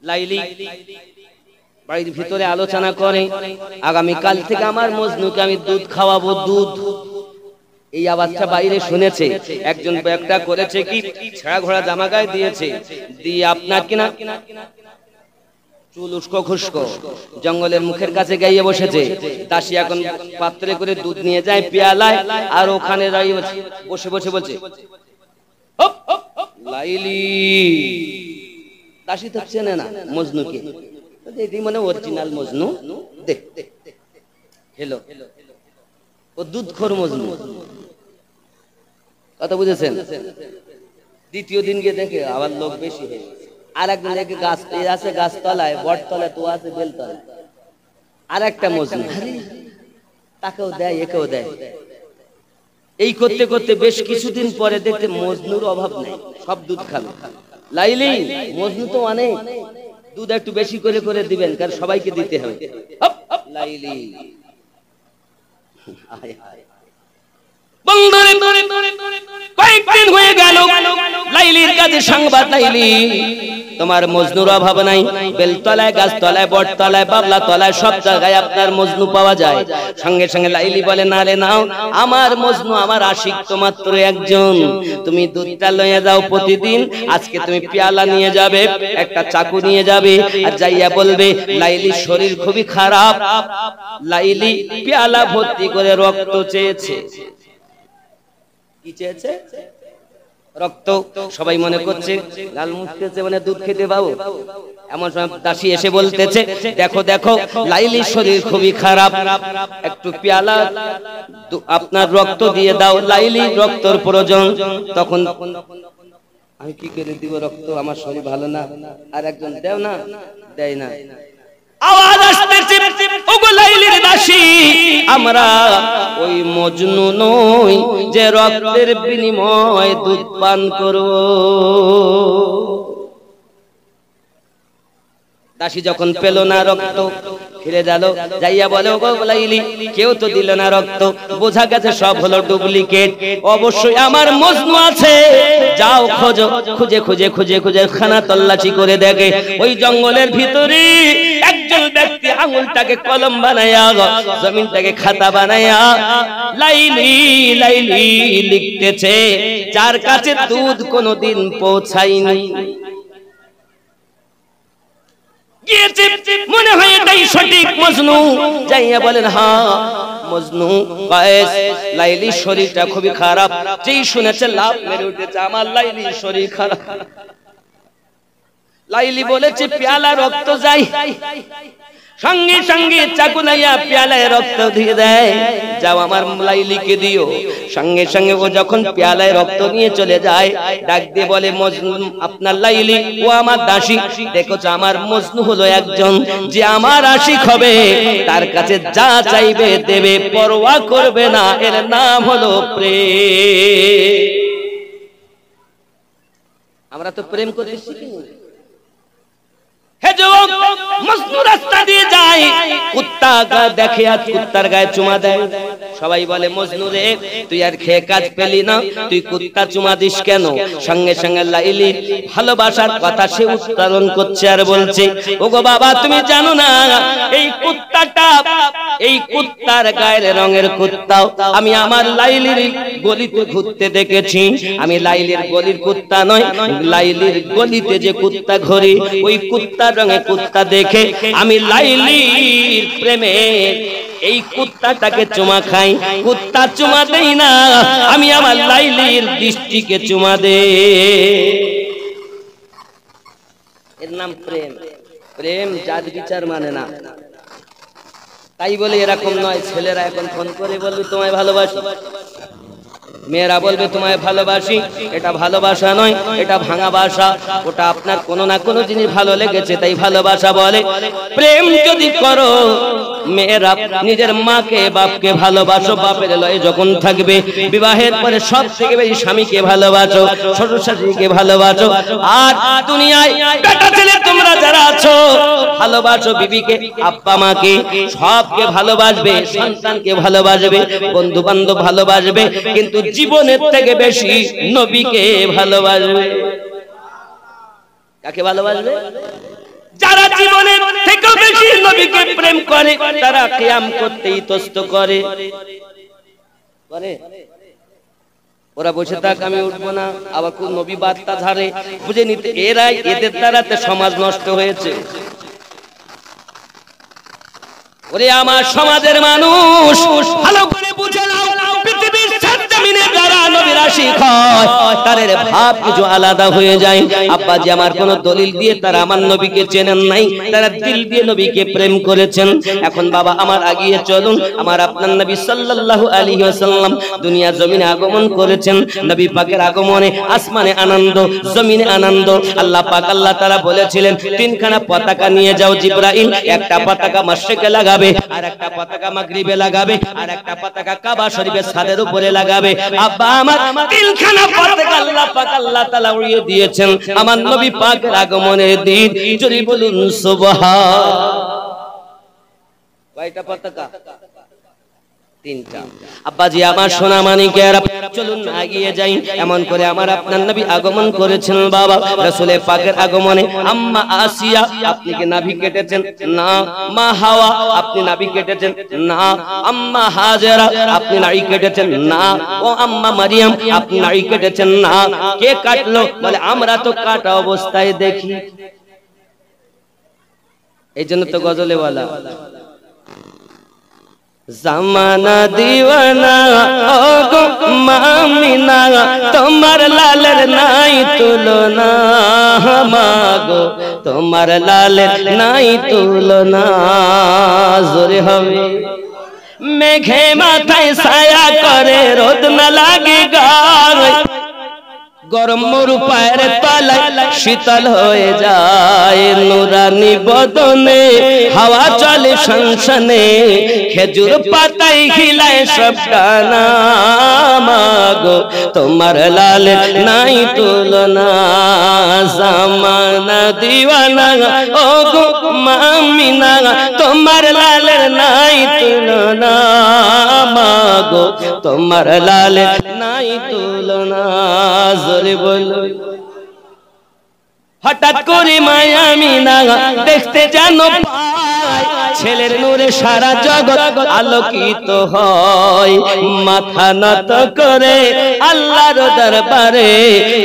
A: লাইলি বাড়ির ভিতরে আলোচনা করে, আগামী কাল থেকে আমার মজনুকে আমি দুধ খাওয়াবো, দুধ। এই আওয়াজটা বাইরে শুনেছে, একজন একটা করেছে কি ছেঁড়া ঘোড়া জামা গায়ে দিয়েছে, দিয়ে আপনার কিনা চুল উস্কো খুস্কো জঙ্গলের মুখের কাছে গাইয়ে বসেছে। দাসী এখন পাত্রে করে দুধ নিয়ে যায় পেয়ালায়, আর ওখানে বসে বসে বলছে লাইলি। দাসী তো চেনে না মজনুকে, এটি মানে অরিজিনাল মজনু, দেখ হেলো ও দুধখোর মজনু, কথা বুঝেছেন? দ্বিতীয় দিন গিয়ে দেখে আবার লোক বেশি হয়ে, আর একজন দেখে গাছ আছে গাছতলায়, বটতলায়, তো আছে বেলতলায়, আর একটা মজনু, তাকেও দেয় একেও দেয়। এই করতে করতে বেশ কিছুদিন পরে দেখতে মজনুর অভাব নেই, সব দুধ খাবে। লাইলি মজনু তো অনেক, দুধ একটু বেশি করে করে দিবেন, কারণ সবাইকে দিতে হবে। লাইলি কয়েকদিন হয়ে গেল, লাইলির কাছে সংবাদ, লাইলি তোমার মজনুর অভাব নাই, বেলতলায়, গাছতলায়, বটতলায়, বাবলা তলায়, সব জায়গায় আপনার মজনু পাওয়া যায়। সঙ্গে সঙ্গে লাইলি বলে না রে নাও, আমার মজনু, আমার আশিক তো মাত্র একজন, তুমি দুধটা লয়ে যাও প্রতিদিন, আজকে তুমি পেয়ালা নিয়ে যাবে, একটা চাকু নিয়ে যাবে, আর যাইয়া বলবে লাইলির শরীর খুবই খারাপ, লাইলি পেয়ালা ভর্তি করে রক্ত চেয়েছে। কি চেয়েছে? রক্ত। সবাই মনে করছে লাল মুখতেছে মানে দুধ খেতে পাবো। এমন সময় দাসী এসে বলতেছে দেখো দেখো লাইলির শরীর খুবই খারাপ, একটু পেয়ালা আপনার রক্ত দিয়ে দাও, লাইলি রক্তর প্রয়োজন। তখন আমি কি করে দিব রক্ত, আমার শরীর ভালো না। আর একজন দেও না, দেয় না। আওয়াজ আসতেছে ওগো লাইলির দাসী, আমরা ওই মজনু নই যে রক্তের বিনিময়ে দুধ পান করব। দাসী যখন পেল না রক্ত, ফিরে গেল, যাইয়া বলে ওগো লাইলি, কেউ তো দিল না রক্ত, বোঝা গেছে সব হলো ডুপ্লিকেট, অবশ্যই আমার মজনু আছে, যাও খোঁজো। খুঁজে খুঁজে খুঁজে খুঁজে খানা তল্লাশি করে দেখে ওই জঙ্গলের ভিতরে একজন ব্যক্তি আঙুলটাকে কলম বানায়া, জমিনটাকে খাতা বানায়া লাইলি লাইলি লিখতেছে, যার কাছে দুধ কোনোদিন পৌঁছায়নি। মনে হয় এটাই সঠিক মজনু। যাইয়া বলেন হ্যাঁ মজনু কয়েস, লাইলির শরীরটা খুবই খারাপ। যেই শুনেছে লাভ মেরে উঠেছে, আমার লাইলির শরীর খারাপ। লাইলি বলেছে পেয়ালা রক্ত যাই, সঙ্গে সঙ্গে চাকু নাইয়া পেয়ালায় রক্ত দিয়ে দেয়, যাও আমার লাইলিকে দিও। সঙ্গে সঙ্গে ও যখন পেয়ালায় রক্ত নিয়ে চলে যায়, ডাক দিয়ে বলে মজনু আপনার লাইলি, ও আমার দাসী, দেখোছো আমার মজনু হলো একজন যে আমার আশিক হবে, তার কাছে যা চাইবে দেবে, পরোয়া করবে না, এর নাম হলো প্রেম। আমরা তো প্রেম করতে শিখিনি। মজনু রাস্তা দিয়ে যায়, কুত্তা দেখে আর কুত্তার গায়ে চুমা দেয়। সবাই বলে মজনু রে তুই আর খেয়ে কাজ পেলি না, তুই কুত্তা চুমা দিস কেন? সঙ্গে সঙ্গে লাইলি ভালোবাসার কথা সে উচ্চারণ করছে আর বলছে ওগো বাবা তুমি জানো না, এই কুত্তাটা, এই কুত্তার গায়ের রঙের কুত্তাও আমি আমার লাইলির গলিতে ঘুরতে দেখেছি। আমি লাইলির গলির কুত্তা নয়, লাইলির গলিতে যে কুত্তা ঘোরে ওই কুত্তার রঙে কুত্তা দেখে আমি লাইলির প্রেমে এই কুত্তাটাকে চুমা খাই। কুত্তা চুমা দেই না, আমি আমার লাইলির দৃষ্টিকে চুমা দে। এর নাম প্রেম। প্রেম জাত বিচার মানে না। তাই বলে এরকম নয়, ছেলেরা এখন ফোন করে বলবে তোমায় ভালোবাসি, মেয়েরা বলবে তোমায় ভালোবাসি, এটা ভালোবাসা নয়, এটা ভাঙা বাসা। ওটা আপনার কোনো না কোনো জিনিস ভালো লেগেছে তাই ভালোবাসা বলে। প্রেম যদি করো, মেয়েরা নিজের মাকে বাপকে ভালোবাসো, বাপের লয়ে যখন থাকবে, বিবাহের পরে সব থেকে বেশি স্বামীকে ভালোবাসো, শ্বশুর শাশুড়িকে ভালোবাসো। আর দুনিয়ায় বেটা ছেলে তোমরা যারা আছো ভালোবাসো বিবিকে, আব্বা মাকে, সবকে ভালোবাসবে, সন্তানকে ভালোবাসবে, বন্ধু বান্ধব ভালোবাসবে, কিন্তু জীবনের থেকে বেশি নবীকে ভালোবাসবে। কাকে ভালোবাসবে? যারা জীবনের থেকে বেশি নবীকে প্রেম করে, তারা কিয়াম করতে ইতস্ত করে। ওরা বসে থাক, আমি উঠবো না, আবার কোন নবী বার্তা ঝাড়ে, বুঝে নিতে এরাই, এদের দ্বারাতে সমাজ নষ্ট হয়েছে। ওরে আমার সমাজের মানুষ, ভালো করে বুঝে নাও, পৃথিবীর সরজমিনে যারা নবীর আশিক হয় তাদের ভাব কিছু আলাদা হয়ে যায়। আব্বাজি আমার কোন দলিল দিয়ে তারা আমার নবীকে চেনেন নাই, তারা দিল দিয়ে নবীকে প্রেম করেছেন। এখন বাবা আমার আগিয়ে চলুন, আমার আপনার নবী সাল্লাল্লাহু আলাইহি ওয়াসাল্লাম দুনিয়া জমিনে আগমন করেছেন। নবী পাকের আগমনে আসমানে আনন্দ, জমিনে আনন্দ। আল্লাহ পাক আল্লাহ তাআলা বলেছিলেন তিনখানা পতাকা নিয়ে যাও জিবরাইল, একটা পতাকা মাশরিকে লাগাবে, আর একটা পতাকা মাগরিবে লাগাবে, আর একটা পতাকা কাবা শরীফের ছাদের উপরে লাগাবে। আব্বা আমার তিনখানা পতাকা আল্লাহ পাক আল্লাহ তাআলা উড়িয়ে দিয়েছেন আমার নবী পাকের আগমনের দিন। জোরে বলুন সুবহান। কয়টা পতাকা? তিনটা। আব্বাজি আমার সোনা মানিকেরা, চলুন আগিয়ে যাই। এমন করে আমার আপনার নবী আগমন করেছেন বাবা। রাসূল পাকের আগমনে আম্মা আসিয়া, আপনি কি নাভি কেটেছেন? না। মা হাওয়া, আপনি নাভি কেটেছেন? না। আম্মা হাজেরা, আপনি নাভি কেটেছেন? না। ও আম্মা মারিয়াম, আপনি নাভি কেটেছেন? না। কে কাটলো? বলে আমরা তো কাটা অবস্থায় দেখি। এই জন্য তো গজলে বলা, জামানা দিওয়ানা ও গো মামিনা, তোমার লালের নাই তুলনা, মাগো তোমার লালের নাই তুলনা। জোরে হবে। মেঘে মাথায় ছায়া করে, রোদ না লাগে গায়ে, গরম মরু পায়ের তলায় শীতল হয়ে যায়। নুরানি বদনে হাওয়া চলে সংসনে, খেজুর পাতায় হিলায় সব ডানা, মাগো তোমার লালের নাই তুলনা। জামানা দিওয়ানা ও গো মামিনা, তোমার লালের নাই তুলনা, মাগো তোমার লালের নাই তুলনা। জোরে বলো। হঠাৎ করে মায়া মিনা দেখতে জানো পায়, ছেলের নূরে সারা জগৎ আলোকিত হয়। মাথা নত করে আল্লাহর দরবারে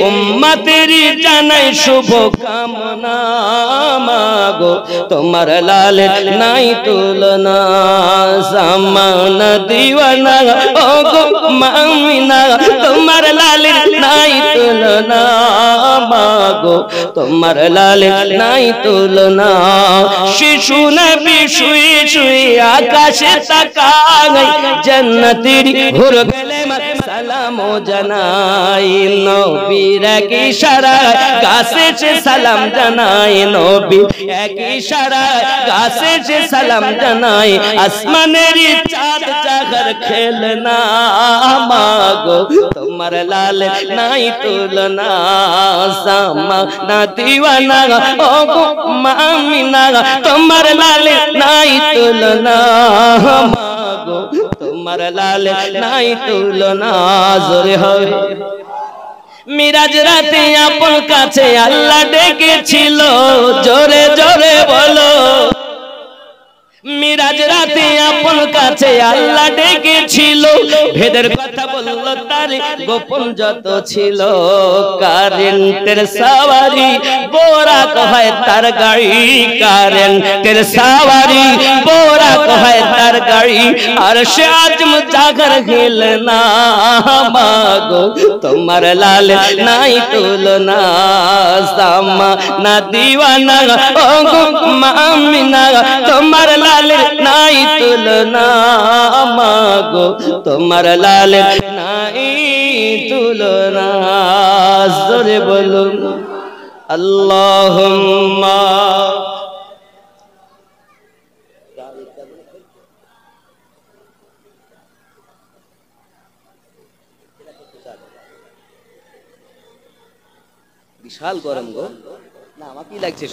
A: উম্মতেরই জানাই শুভ কামনা, মাগো তোমার লালের নাই তুলনা। জামানা দিওয়ানা ও গো মামিনা, তোমার লালের নাই তুলনা, মাগো তোমার লালের নাই তুলনা। শিশু নবী শুয়ে শুয়ে আকাশে তাকায়, জান্নাতের হুর গেলে সালাম জানাই। নবীর এক ইশারায় গাছে সে সালাম জানাই, নবীর এক ইশারায় গাছে সে সালাম জানাই। আসমানের চাঁদ জাগর খেলনা, মাগো তোমার লালের নাই তুলনা। জামানা দিওয়ানা ও গো মামিনা, তোমার লালের নাই তুলনা, মাগো তোমার লালের নাই তুলনা। জোরে হবে। মিরাজ রাতে আপন কাছে আল্লাহ ডেকেছিল, জোরে জোরে বলো। মিরাজ রাতে আপন কাছে আল্লাহ ডেকেছিল, ভেদের কথা বলল তার গোপন যত ছিল। কারেন্টের সওয়ারি বোরাক হয় তার গাড়ি, কারেন্টের সওয়ারি বোরাক হয় তার গাড়ি। আর সে আজম জাগর খেলনা, মাগো তোমার লালের নাই তুলনা। জামানা দিওয়ানা ও গো মামিনা, তোমার লালের নাই তুলনা, মাগো তোমার লালের নাই তুলনা। জোরে বলুন আল্লাহুম্মা। বিশাল গরম গো, না আমার কি লাগছে?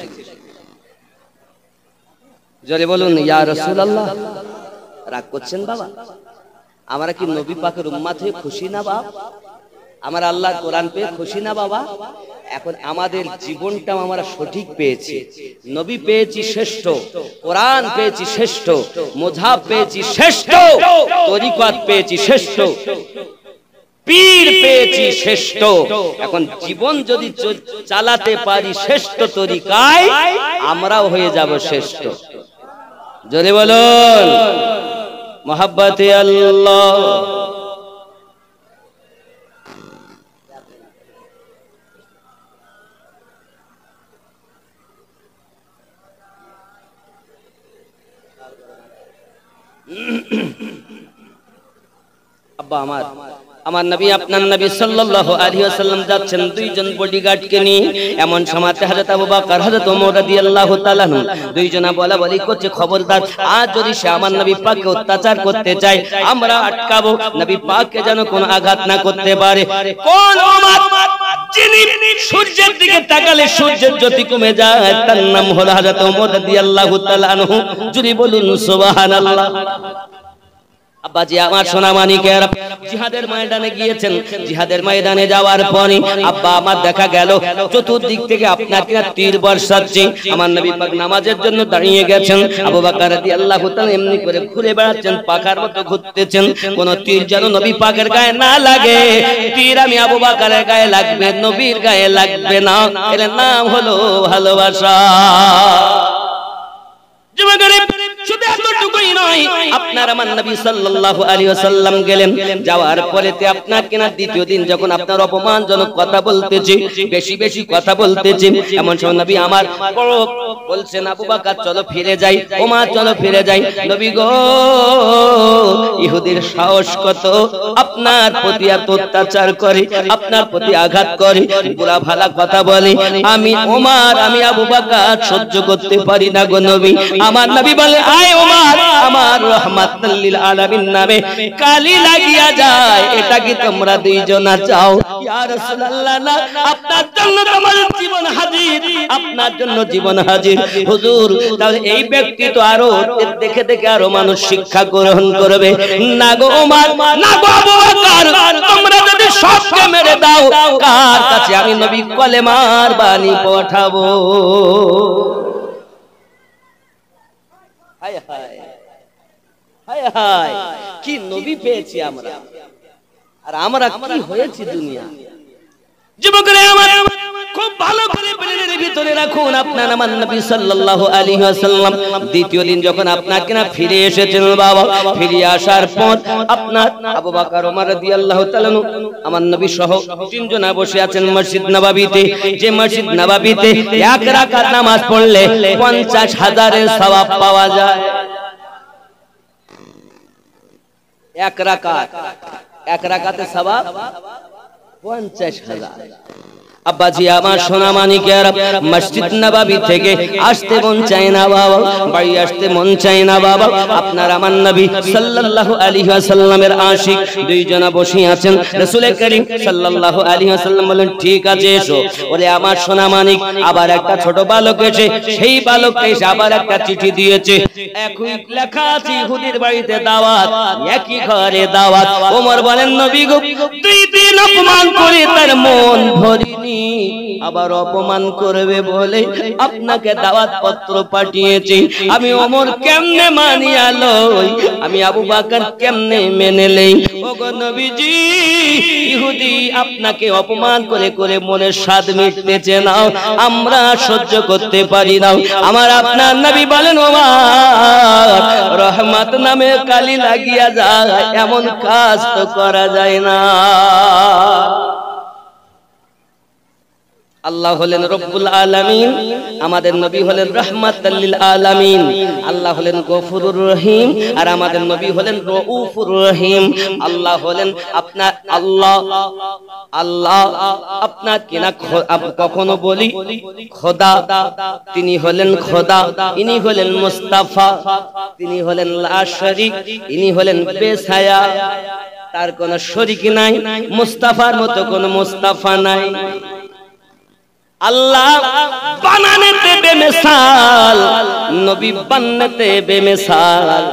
A: জোরে বলুন ইয়া রাসূলুল্লাহ। রাগ করছেন বাবা? আমরা কি নবী পাকের উম্মত হয়ে খুশি না বাপ? আমরা আল্লাহর কোরআন পেয়ে খুশি না বাবা? এখন আমাদের জীবনটাও আমরা সঠিক পেয়েছি, নবী পেয়েছি শ্রেষ্ঠ, কোরআন পেয়েছি শ্রেষ্ঠ, মুজহাব পেয়েছি শ্রেষ্ঠ, তরিকত পেয়েছি শ্রেষ্ঠ। পীর পেয়েছি শ্রেষ্ঠ। এখন জীবন যদি চালাতে পারি শ্রেষ্ঠ তরিকায়, আমরাও হয়ে যাব শ্রেষ্ঠ। জোরে বলুন মোহাব্বতে আল্লাহ। আব্বা আমার নবী, আপনার নবী সাল্লাল্লাহু আলাইহি ওয়াসাল্লাম যাচ্ছেন দুইজন বডিগার্ডকে নিয়ে। এমন সময়তে হযরত আবু বকর, হযরত ওমর রাদিয়াল্লাহু তাআলা দুইজনা বলা-বলি করছে, খবরদার আজ যদি সে আমার নবী পাককে অত্যাচার করতে চায়, আমরা আটকাবো, নবী পাককে যেন কোনো আঘাত না করতে পারে। কোন ওমর যিনি সূর্যের দিকে তাকালে সূর্যের জ্যোতি কমে যায়, তার নাম হলো হযরত ওমর রাদিয়াল্লাহু তাআলা আনহু। যদি বলুন সুবহানাল্লাহ। আব্বাজি আমার সোনা মানিকের জিহাদের ময়দানে গিয়েছেন। জিহাদের ময়দানে যাওয়ার পরে আব্বা আমার দেখা গেল চতুর্দিক থেকে আপনার কিনা তীর বর্ষাচ্ছে। আমার নবী পাক নামাজের জন্য দাঁড়িয়ে গেছেন। আবু বকর রাদিয়াল্লাহু তাআলা এমনি করে ঘুরে বেড়াচ্ছেন, পাখার মতো ঘুরতেছেন, কোন তীর যেন নবী পাকের গায়ে না লাগে। তীর আমি আবু বকরের গায়ে লাগবে, নবীর গায়ে লাগবে না। এর নাম হলো ভালোবাসা। শুধু এতটুকুই নয়, আপনার আমার নবী সাল্লাল্লাহু আলাইহি ওয়াসাল্লাম গেলেন। যাওয়ার পরেতে আপনার কিনা দ্বিতীয় দিন যখন আপনার অপমানজনক কথা বলতেছে, বেশি বেশি কথা বলতেছে, এমন সময় নবী আমার বড় বলছেন, আবু বকর চলো ফিরে যাই, ওমর চলো ফিরে যাই। নবী গো, ইহুদির সাহস কত, আপনার প্রতি এত অত্যাচার করে, আপনার প্রতি আঘাত করে, পুরা ভালা কথা বলে। আমি ওমর, আমি আবু বকর সহ্য করতে পারি না গো নবী। আমার নবী বলে, আয় ওমর, আমার রাহমাতুল লিল আলামিন নামে কালি লাগিয়া যায়, এটা কি তোমরা দুইজনা চাও? ইয়া রাসূলুল্লাহ, না, আপনার জন্য তোমার জীবন হাজির, আপনার জন্য জীবন হাজির। হুজুর, তাহলে এই ব্যক্তি তো আরো দেখে দেখে আরো মানুষ শিক্ষা গ্রহণ করবে। না গো ওমর, না গো আবু বকর, তোমরা যদি সবকে মেরে দাও, কার কাছে আমি নবী কলেমার বাণী পাঠাবো? হায় হায় হায় হায়, কি নবী পেয়েছি আমরা, আর আমরা কি হয়েছি দুনিয়া। যুবকরা আমার, খুব ভালো করে ব্রেনের ভিতরে রাখুন, আপনার আমার নবী সাল্লাল্লাহু আলাইহি ওয়াসাল্লাম দ্বিতীয় দিন যখন আপনার কিনা ফিরে এসেছেন, বাবা ফিরে আসার পর আপনার আবু বকর, ওমর রাদিয়াল্লাহু তাআলা আমার নবী সহ তিনজনা বসে আছেন মসজিদ নববীতে। যে মসজিদ নববীতে এক রাকাত নামাজ পড়লে 50,000 সওয়াব পাওয়া যায়। এক রাকাতে সওয়াব 50,000। আব্বাজি আমার সোনা মানিকের, মসজিদ নববী থেকে আসতে মন চায় না বাবা, বাড়ি আসতে মন চায় না বাবা। আপনার আমার নবী সাল্লাল্লাহু আলাইহি ওয়াসাল্লামের আশিক দুইজনা বসে আছেন। রাসূল করিম সাল্লাল্লাহু আলাইহি ওয়াসাল্লাম বলেন, ঠিক আছে এসো। ওরে আমার সোনা মানিক, আবার একটা ছোট বালক এসে, সেই বালককে এসে আবার একটা চিঠি দিয়েছে। একই লেখা আছে, ইহুদির বাড়িতে দাওয়াত, একই ঘরে দাওয়াত। ওমর বলেন, নবী গো, দুই দিন অপমান করে তার মন ভরিনি, আবার অপমান করবে বলে আপনাকে দাওয়াত পত্র পাঠিয়েছি। আমি ওমর কেমনে মানিয়া লই, আমি আবু বকর কেমনে মেনে লই? ওগো নবীজি, ইহুদি আপনাকে অপমান করে করে মনের স্বাদ মিটতেছে না, আমরা সহ্য করতে পারি না। আমার আপনার নবী বলেন, ওমর, রহমত নামে কালি লাগিয়া যায়, এমন কাজ তো করা যায় না। আল্লাহ হলেন রব্বুল আলামিন, আমাদের নবী হলেন রাহমাতাল লিল আলামিন। আল্লাহ হলেন গফুরুর রহিম, আর আমাদের নবী হলেন রউফুর রহিম। আল্লাহ হলেন আপনার আল্লাহ আপনার কিনা কখনো বলি খোদা, তিনি হলেন খোদা, ইনি হলেন মুস্তাফা, তিনি হলেন লা শরীক, ইনি হলেন বেছায়া, তার কোনো শরীক নাই। মুস্তাফার মতো কোনো মুস্তাফা নাই। अल्लाह बनाने ते बेमिसाल, नबी बनने ते बेमिसाल,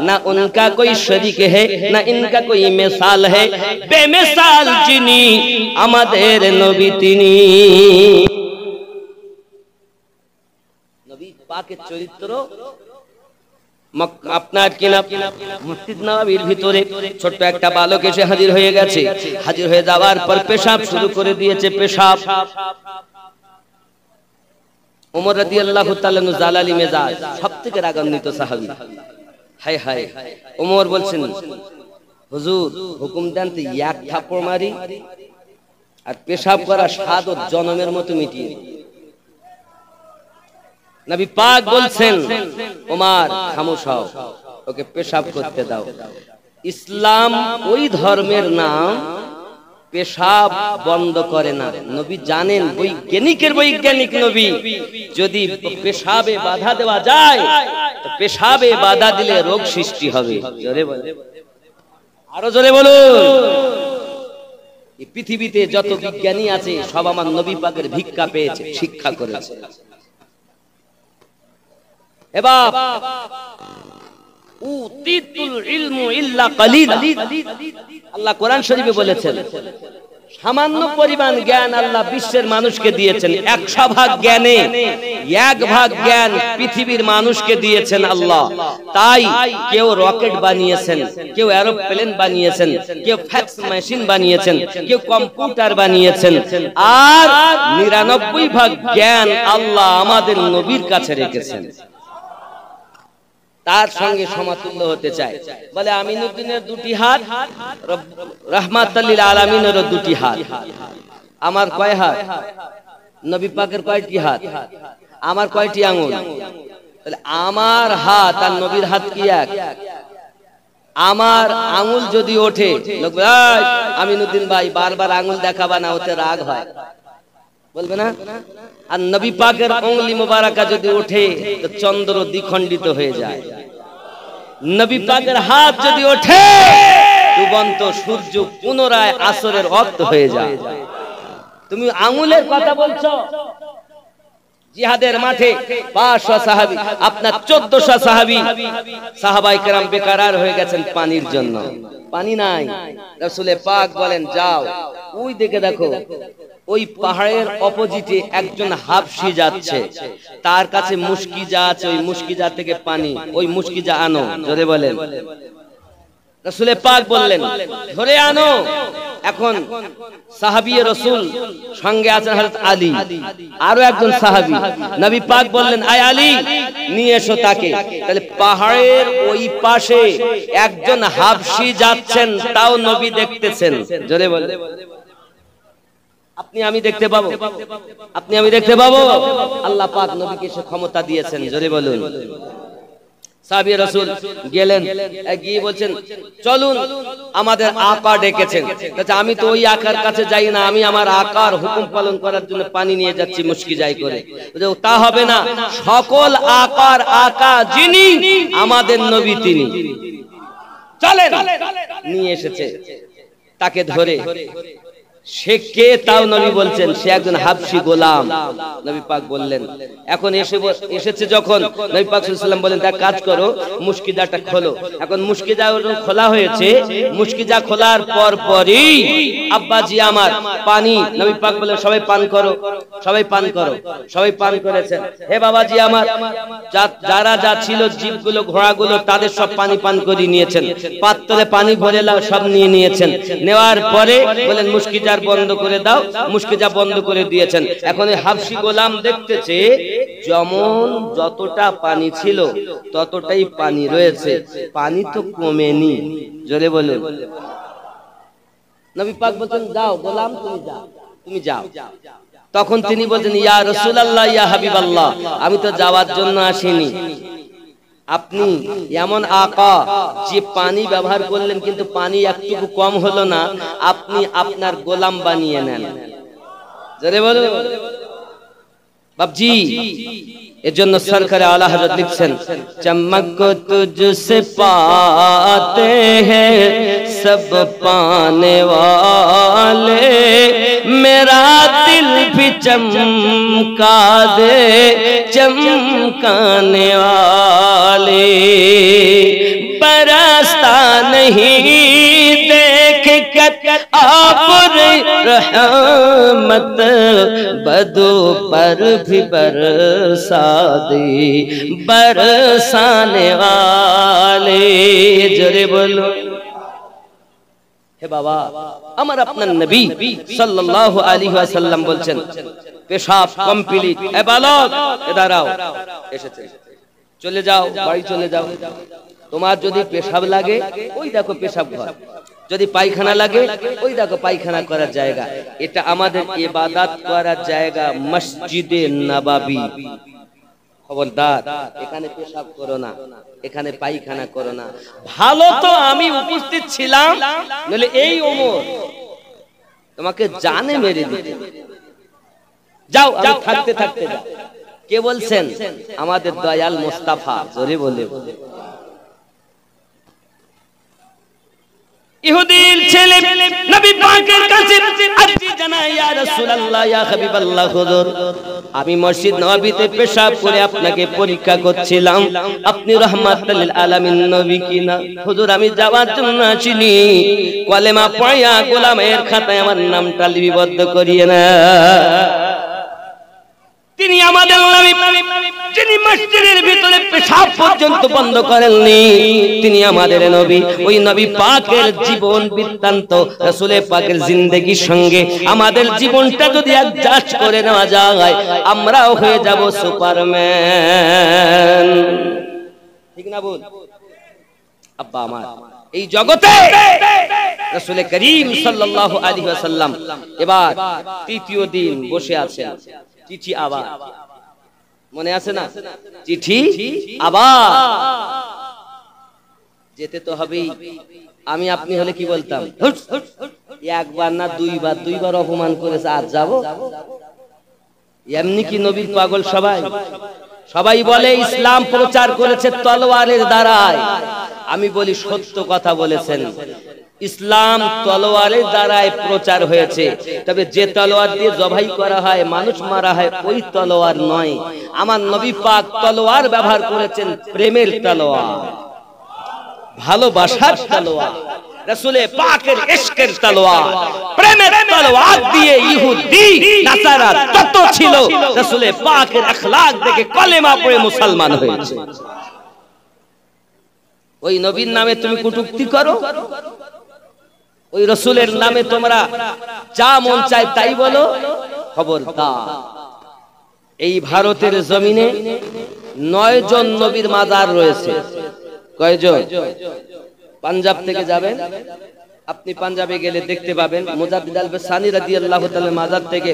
A: ना उनका कोई शरीक है ना इनका कोई मिसाल है। बेमिसाल जिनी आमादेर नबी तिनी। नबी पाकेर चरित्र আপনার কিনা মসজিদ নববীর ভিতরে ছোট্ট একটা বালক এসে হাজির হয়ে গেছে। হাজির হয়ে যাওয়ার পর পেশাব শুরু করে দিয়েছে। পেশাব। ওমর রাদিয়াল্লাহু তাআলা জালালি মেজাজ, সবথেকে রাগান্বিত সাহাবী। হায় হায়, ওমর বলছেন, হুজুর হুকুম দেন তো এক থাপ্পড় মারি আর পেশাব করা স্বাদ ও জনমের মতো মিটিয়ে। নবী পাক বলছেন, ওমর খামোশ হও, ওকে পেশাব করতে দাও। ইসলাম ওই ধর্মের নাম পেশাব বন্ধ করে না। নবী জানেন, বৈজ্ঞানিক নবী, যদি পেশাবে বাধা দেওয়া যায় তো পেশাবে বাধা দিলে রোগ সৃষ্টি হবে। জোরে বলে, আরো জোরে বলুন। এই পৃথিবীতে যত বিজ্ঞানী আছে সব আমার নবী পাকের ভিক্ষা পেয়েছে, শিক্ষা করেছে। এবার উতিতুল ইলমু ইল্লা কালিলা, আল্লাহ কোরআন শরীফে বলেছেন, সামান্য পরিমাণ জ্ঞান আল্লাহ বিশ্বের মানুষকে দিয়েছেন। 100 ভাগ জ্ঞানে 1 ভাগ জ্ঞান পৃথিবীর মানুষকে দিয়েছেন আল্লাহ। তাই কেউ রকেট বানিয়েছেন, কেউ এরোপ্লেন বানিয়েছেন, কেউ ফ্যাক্স মেশিন বানিয়েছেন, কেউ কম্পিউটার বানিয়েছেন, আর 99 ভাগ জ্ঞান আল্লাহ আমাদের নবীর কাছে রেখেছেন। তার সঙ্গে সমতুল্য হতে চায়। বলে আমিনুদ্দিনের 2টি হাত, রাহমাতুল লিল আলামিনেরও 2টি হাত। আমার কয় হাত? নবী পাকের কয়টি হাত? আমার কয়টি আঙ্গুল? তাহলে আমার হাত আর নবীর হাত কি এক? আমার আঙ্গুল যদি ওঠে, লোক আমিনুদ্দিন ভাই বারবার আঙ্গুল দেখাবা না, ওতে রাগ হয়, বলবে না? আর নবী পাকের আঙ্গুলি মোবারকা যদি ওঠে তো চন্দ্র দ্বিখণ্ডিত হয়ে যায়। নবী পাকের হাত যদি ওঠে ডুবন্ত সূর্য পুনরায় আসরের ওয়াক্ত হয়ে যায়। তুমি আঙ্গুলের কথা বলছো? জিহাদের মাঠে 500 সাহাবী, আপনার 1400 সাহাবী, সাহাবায়ে কেরাম বেকারার হয়ে গেছেন পানির জন্য। পানি নাই। রাসূলে পাক বলেন, যাও ওই দিকে দেখো, ওই পাহাড়ের অপোজিটে একজন হাবশী যাচ্ছে, তার কাছে মুশকিজা আছে, ওই মুশকিজা থেকে পানি, ওই মুশকিজা আনো। জোরে বলেন। রাসূলে পাক বললেন, ধরে আনো। এখন সাহাবী রাসূল সঙ্গে আছেন হযরত আলী, আরো একজন সাহাবী। নবী পাক বললেন, আয় আলী, নিয়ে এসো তাকে। তাহলে পাহাড়ের ওই পাশে একজন হাবশী যাচ্ছেন, তাও নবী দেখতেছেন। জোরে বলেন। আপনি আমি দেখতে পাবো? আপনি আমি দেখতে পাবো? আল্লাহ পাক নবীকে সে ক্ষমতা দিয়েছেন। জোরে বলুন। সাহাবী রাসূল গেলেন, গিয়ে বলছেন, চলুন, আমাদের আকা ডেকেছেন। আমি তো ওই আকার কাছে যাই না, আমি আমার আকার হুকুম পালন করার জন্য পানি নিয়ে যাচ্ছি মুশকিজাই করে। তা হবে না, সকল আকার আকা যিনি, আমাদের নবী তিনি। চলেন। নিয়ে এসেছে, তাকে ধরে। সে কে তাও নবী বলছেন, সে একজন হাবশী গোলাম। নবী পাক বললেন, এখন এসেছে যখন, নবী পাক সাল্লাল্লাহু আলাইহি ওয়াসাল্লাম বলেন, তা কাজ করো, মুশকিজাটা খোলো। এখন মুশকিজা খোলা হয়েছে। মুশকিজা খোলার পরই আব্বাজি আমার পানি, নবী পাক বলেন, সবাই পান করো, সবাই পান করো। সবাই পান করেছেন। হে বাবাজি আমার, যারা যা ছিল, জীবগুলো, ঘোড়াগুলো, তাদের সব পানি পান করে নিয়েছেন। পাত্রে পানি ভরে সব নিয়ে নিয়েছেন। নেওয়ার পরে বলেন, মুশকিজা বন্ধ করে দাও। মুশকিজা বন্ধ করে দিয়েছেন। এখন এই হাবশী গোলাম দেখতেছে, যেমন যতটা পানি ছিল ততটাই পানি রয়েছে, পানি তো কমেনি। জোরে বলুন। নবী পাক বলেন, যাও গোলাম, তুমি যাও। তখন তিনি বলেন, ইয়া রাসূলুল্লাহ, ইয়া হাবিবাল্লাহ, আমি তো যাওয়ার জন্য আসিনি। আপনি এমন আকা যে পানি ব্যবহার করলেন, কিন্তু পানি একটু কম হলো না, আপনি আপনার গোলাম বানিয়ে নেন। জোরে বলুন। বাবজি, এজন্য সরকারে আলা হযরত লিখছেন, চমক তুঝসে পাতে হ্যায় সব পানে ওয়ালে, মেরা দিল ভি চমকা দে চমকানে ওয়ালে, বরসতা नहीं देख के आप रहमत बदो पर भी बरसा दे बरसाने वाले। जरे बोलो হে বাবা, আমার আপনার নবী সাল্লাল্লাহু আলাইহি ওয়াসাল্লাম বলছেন পেশাব কমপ্লিট, এ বালক এ দাঁড়াও, এসেছে, চলে যাও, বাড়ি চলে যাও। তোমার যদি পেশাব লাগে ওই দেখো পেশাব ঘর, যদি পায়খানা লাগে ওই দেখো পায়খানা করার জায়গা। এটা আমাদের ইবাদত করার জায়গা মসজিদে নববী। খবরদার এখানে পেশাব করো না, এখানে পায়খানা করো না। ভালো তো আমি উপস্থিত ছিলাম, নইলে এই ওমর তোমাকে জানে মেরে দিতে। যাও, আমি থাকতে থাকতে যাও। কে বলছেন? আমাদের দয়াল মুস্তাফা। জোরে বলে ইহুদির ছেলে নবী পাকের কাছে আরজি জানায়, ইয়া রাসূলুল্লাহ, ইয়া হাবিবাল্লাহ, হুজুর আমি মসজিদ নববীতে পেশাব করে আপনাকে পরীক্ষা করছিলাম, আপনি রাহমাতুল লিল আলামিন নবী কিনা। হুজুর আমি যাওয়ার জন্য আসিনি, কলেমা পড়িয়া গোলামের খাতায় আমার নামটা লিপিবদ্ধ করিয়ে না। তিনি আমাদের নবী, যিনি মসজিদের ভিতরে পেশাব পর্যন্ত বন্ধ করেননি, তিনি আমাদের নবী। ওই নবী পাকের জীবন বৃত্তান্ত, রাসূল পাকের জিন্দেগির সঙ্গে আমাদের জীবনটা যদি অ্যাডজাস্ট করে নেওয়া যায়, আমরাও হয়ে যাব সুপারম্যান। ঠিক না বল আব্বা আমার? এই জগতে রাসূল করিম সাল্লাল্লাহু আলাইহি ওয়াসাল্লাম এবার তৃতীয় দিন বসে আছেন। চিঠি আবার, মনে আছে না? চিঠি আবার যেতে তো হবেই। আমি আপনি হলে কি বলতাম? একবার না দুইবার, দুইবার অপমান করেছে, আজ যাব। এমনি কি নবীর পাগল সবাই? সবাই বলে ইসলাম প্রচার করেছে তলোয়ারের দ্বারায়। আমি বলি সত্য কথা বলেছেন, ইসলাম তলোয়ারের দ্বারায় প্রচার হয়েছে, তবে যে তলোয়ার দিয়ে জবাই করা হয়, মানুষ মারা হয়, ওই তলোয়ার নয়। আমার নবী পাক তলোয়ার ব্যবহার করেছেন প্রেমের তলোয়ার, ভালোবাসার তলোয়ার, রাসূলে পাকের ইশকের তলোয়ার, প্রেমের তলোয়ার দিয়ে ইহুদি নাসারা যত ছিল রাসূলে পাকের আখলাক দেখে কলেমা পড়ে মুসলমান হয়েছে। ওই নবীর নামে তুমি কটূক্তি করো, ওই রাসূলের নামে তোমরা যা মন চায় তাই বলো, খবরদার। এই ভারতের জমিনে 9 জন নবীর মাজার রয়েছে। কয়জন? পাঞ্জাব থেকে যাবেন আপনি, পাঞ্জাবে গেলে দেখতে পাবেন মুজাদ্দিদ আল বাসানি রাদিয়াল্লাহু তাআলা মাজার থেকে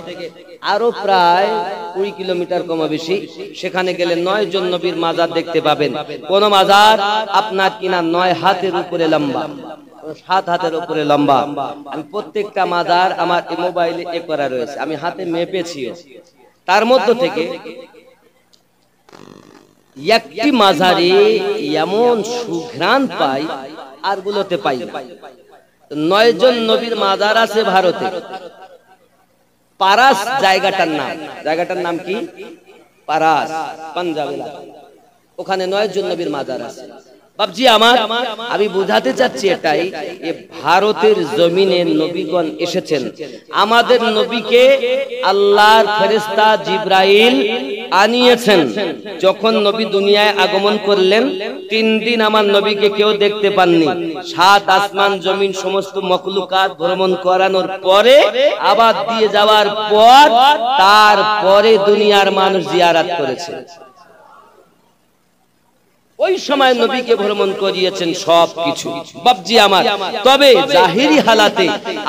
A: আরো প্রায় 20 কিলোমিটার কম বেশি, সেখানে গেলে 9 জন নবীর মাজার দেখতে পাবেন। কোন মাজার আপনার কিনা 9 হাতের উপরে লম্বা, 7 হাতের উপরে লম্বা। আমি প্রত্যেকটা মাজার আমার এই মোবাইলে এ করা রয়েছে, আমি হাতে মেপেছি। তার মধ্য থেকে একটি মাজারে এমন সুঘ্রাণ পাই আর গুলোতে পাই না। 9 জন নবীর মাজার আছে ভারতে। পারাস জায়গাটার নাম, জায়গাটার নাম কি? পারাস, পাঞ্জাব এলাকা। ওখানে 9 জন নবীর মাজার আছে। বাবজি আমার, আমি বুঝাতে চাচ্ছি এটাই, ভারতের জমিনে নবীগণ এসেছেন। আমাদের নবীকে আল্লাহর ফেরেশতা জিবরাইল আনিয়েছেন। যখন নবী দুনিয়ায় আগমন করলেন 3 দিন আমার নবীকে কেউ দেখতে পাননি। 7 আসমান জমিন সমস্ত মখলুকাত ভ্রমণ করানোর পরে, আবার দিয়ে যাওয়ার পর, তারপরে দুনিয়ার মানুষ জিয়ারত করেছে। ওই সময় নবীকে ভ্রমণ করিয়েছেন সবকিছু। বাবজি আমার, তবে জাহিরি হালাতে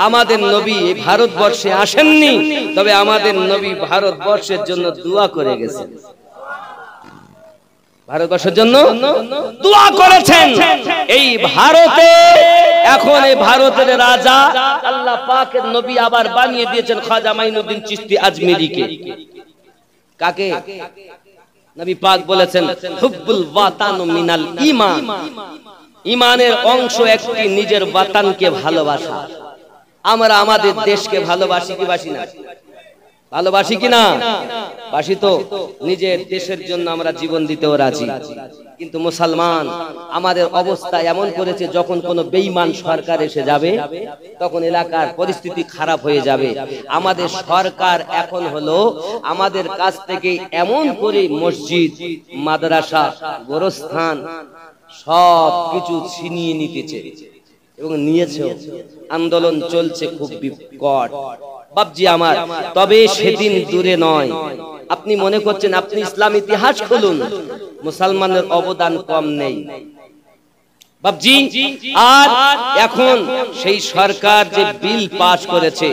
A: আমাদের নবী ভারতবর্ষে আসেননি, তবে আমাদের নবী ভারতবর্ষের জন্য দোয়া করে গেছেন। ভারতবর্ষের জন্য দোয়া করেছেন। এই ভারতে এখন এই ভারতের রাজা আল্লাহ পাকের নবী আবার বানিয়ে দিয়েছেন খাজা মাইনুদ্দিন চিশতি আজমেরিকে। কাকে? নবী পাক বলেছেন হুব্বুল ওয়াতানু মিনাল ঈমান, ঈমানের অংশ একটি নিজের ওয়াতানকে ভালোবাসা। আমরা আমাদের দেশকে ভালোবাসি কি বাসি না? ভালোবাসি কিনা? বাসি তো। নিজের দেশের জন্য আমরা জীবন দিতেও রাজি। কিন্তু মুসলমান আমাদের অবস্থা এমন করেছে, যখন কোনো বেঈমান সরকার এসে যাবে তখন এলাকার পরিস্থিতি খারাপ হয়ে যাবে। আমাদের সরকার এখন হলো আমাদের কাছ থেকে এমন করে মসজিদ, মাদ্রাসা, গোরস্থান সব কিছু ছিনিয়ে নিতেছে এবং নিয়েছে। আন্দোলন চলছে খুব বিকট বাপজি আমার। তবে সেদিন দূরে নয়। আপনি মনে করছেন, আপনি ইসলাম ইতিহাস খুলুন, মুসলমানের অবদান কম নেই বাপজি। আর এখন সেই সরকার যে বিল পাস করেছে,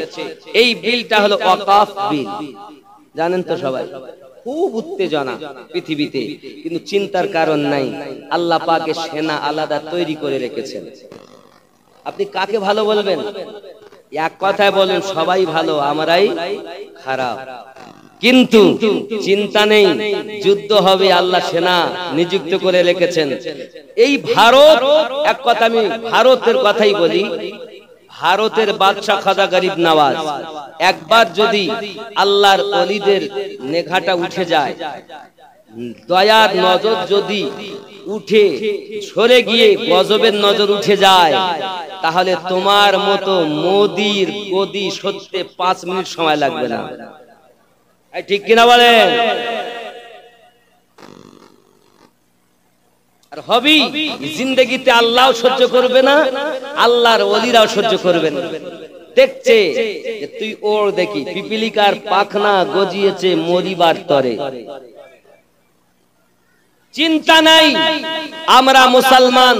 A: এই বিলটা হলো ওয়াকফ বিল, জানেন তো সবাই। খুব উত্তেজনা পৃথিবীতে, কিন্তু চিন্তার কারণ নাই। আল্লাহ পাকের সেনা আলাদা তৈরি করে রেখেছেন। আপনি কাকে ভালো বলবেন? এক কথায় বলুন, সবাই ভালো, আমরাই খারাপ। কিন্তু চিন্তা নেই, যুদ্ধ হবে, আল্লাহ সেনা নিযুক্ত করে রেখেছেন। এই ভারত, এক কথা আমি ভারতের কথাই বলি, ভারতের বাদশা খাজা গরিব নওয়াজ একবার যদি আল্লাহর ওলিদের নেঘাটা উঠে যায়, দয়ার নজর যদি উঠে সরে গিয়ে গজবের নজর উঠে যায়, তাহলে তোমার মতো মোদির গদি সত্যি 5 মিনিট সময় লাগবে না। ঠিক কিনা বলেন? আর হবি জিন্দেগিতে আল্লাহও সহ্য করবে না, আল্লাহর ওলিরাও সহ্য করবে না। দেখছে যে তুই ওর দেখি পিপিলিকার পাখনা গজিয়েছে মরিবার তরে। চিন্তা নাই, আমরা মুসলমান,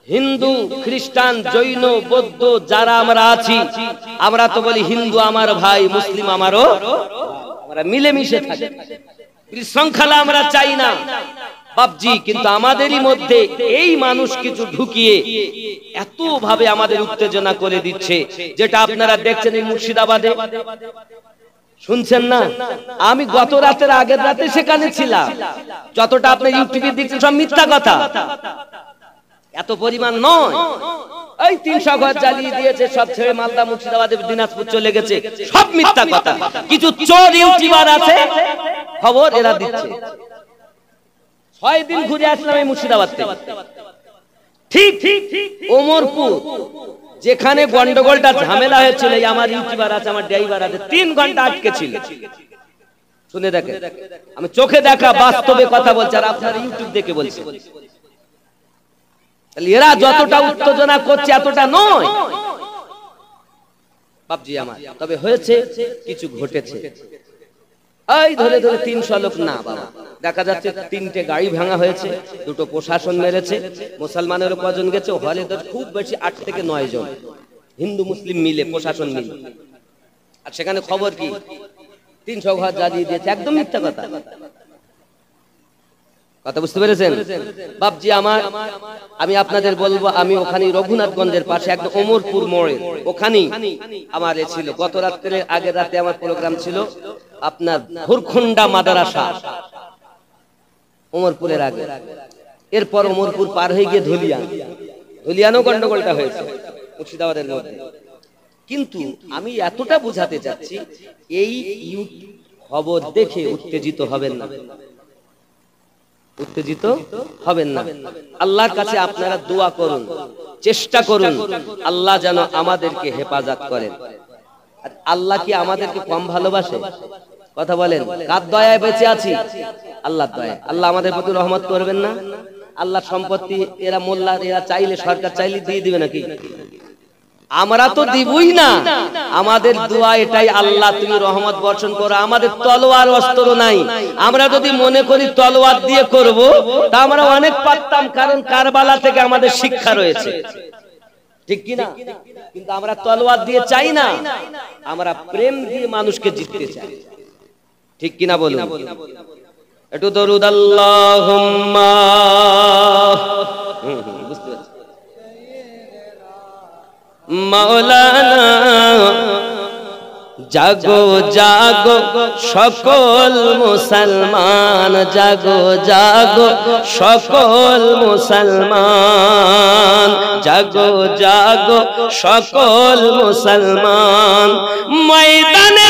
A: হিন্দু, খ্রিস্টান, জৈন, বৌদ্ধ যারা আমরা আছি, আমরা তো বলি হিন্দু আমার ভাই, মুসলিম আমারও, আমরা মিলেমিশে থাকি, বিশৃঙ্খলা আমরা চাই না বাপজি। কিন্তু আমাদেরই মধ্যে এই মানুষ কিছু ঢুকিয়ে এত ভাবে আমাদের উত্তেজনা করে দিচ্ছে, যেটা আপনারা দেখছেন এই মুর্শিদাবাদে, শুনছেন না? আমি গত রাতের আগের রাতে সেখানে ছিলাম। যতটা আপনি ইউটিউবে দেখছেন সব মিথ্যা কথা, এত পরিমাণ নয়। এই 300 ঘর জ্বালিয়ে দিয়েছে, সব ছেড়ে মালদা, মুর্শিদাবাদে, দিনাজপুর চলে গেছে, সব মিথ্যা কথা। কিছু চোর ইউটিউবার আছে, খবর এরা দিচ্ছে। 6 দিন ঘুরে আসলাম এই মুর্শিদাবাদ থেকে। ঠিক ওমরপুর যেখানে গন্ডগোলটা ঝামেলা হয়েছিল, আমার ইউটিউবার আছে, আমার ড্রাইভার আছে, 3 ঘন্টা আটকে ছিল। শুনে দেখেন, আমি চোখে দেখা বাস্তবে কথা বলছি, আর আপনারা ইউটিউব দেখে বলছি। এরা যতটা উত্তেজনা করছে এতটা নয় বাপজি আমার। তবে হয়েছে, কিছু ঘটেছে। এই ধরে ধরে 300 লোক না বাবা, দেখা যাচ্ছে 3টে গাড়ি ভাঙা হয়েছে, 2টো প্রশাসন মেরেছে। মুসলমানেরও কজন গেছে, হলে খুব বেশি 8 থেকে 9 জন, হিন্দু মুসলিম মিলে, প্রশাসন মিলে। আর সেখানে খবর কি, 300 ঘর জ্বালিয়ে দিয়েছে। একদম মিথ্যা কথা। কথা বুঝতে পেরেছেন বাপজি আমার? আমি আপনাদের বলবো, আমি ওখানে রঘুনাথগঞ্জের পাশে একদম ওমরপুর মোড়ে, ওখানেই আমার ছিল। গত রাত্রে, আগের রাতে আমার প্রোগ্রাম ছিল আপনার ভুরখুন্ডা মাদ্রাসা, ওমরপুরের আগে। এরপর ওমরপুর পার হয়ে গিয়ে ধুলিয়ানও গন্ডগোলটা হয়েছে মুর্শিদাবাদের মধ্যে। কিন্তু আমি এতটা বুঝাতে চাচ্ছি, এই খবর দেখে উত্তেজিত হবেন না, উত্তেজিত হবেন না। আল্লাহর কাছে আপনারা দোয়া করুন, চেষ্টা করুন আল্লাহ যেন আমাদেরকে হেফাজত করেন। আল্লাহ কি আমাদেরকে কম ভালোবাসে? কথা বলেন, কার দয়ায় বেঁচে আছি? আল্লাহর দয়ায়। আল্লাহ আমাদের প্রতি রহমত করবেন না? আল্লাহ সম্পত্তি এরা মোল্লা, এরা চাইলে, সরকার চাইলে দিয়ে দিবে নাকি? আমরা তো দিবই না। আমাদের দোয়া এটাই, আল্লাহ তুমি রহমত বর্ষণ করো। আমাদের তলোয়ার অস্ত্র নাই। আমরা যদি মনে করি তলোয়ার দিয়ে করব, তা আমরা অনেক পারতাম, কারণ কারবালা থেকে আমাদের শিক্ষা রয়েছে, ঠিক কিনা? কিন্তু আমরা তলোয়ার দিয়ে চাই না, আমরা প্রেম দিয়ে মানুষকে জিততে চাই, ঠিক কিনা বলুন? একটু দরুদ আল্লাহুম্মা, বুঝতে পারছি, মাওলানা জাগো জাগো সকল মুসলমান, জাগো জাগো সকল মুসলমান, জাগো জাগো সকল মুসলমান, ময়দানে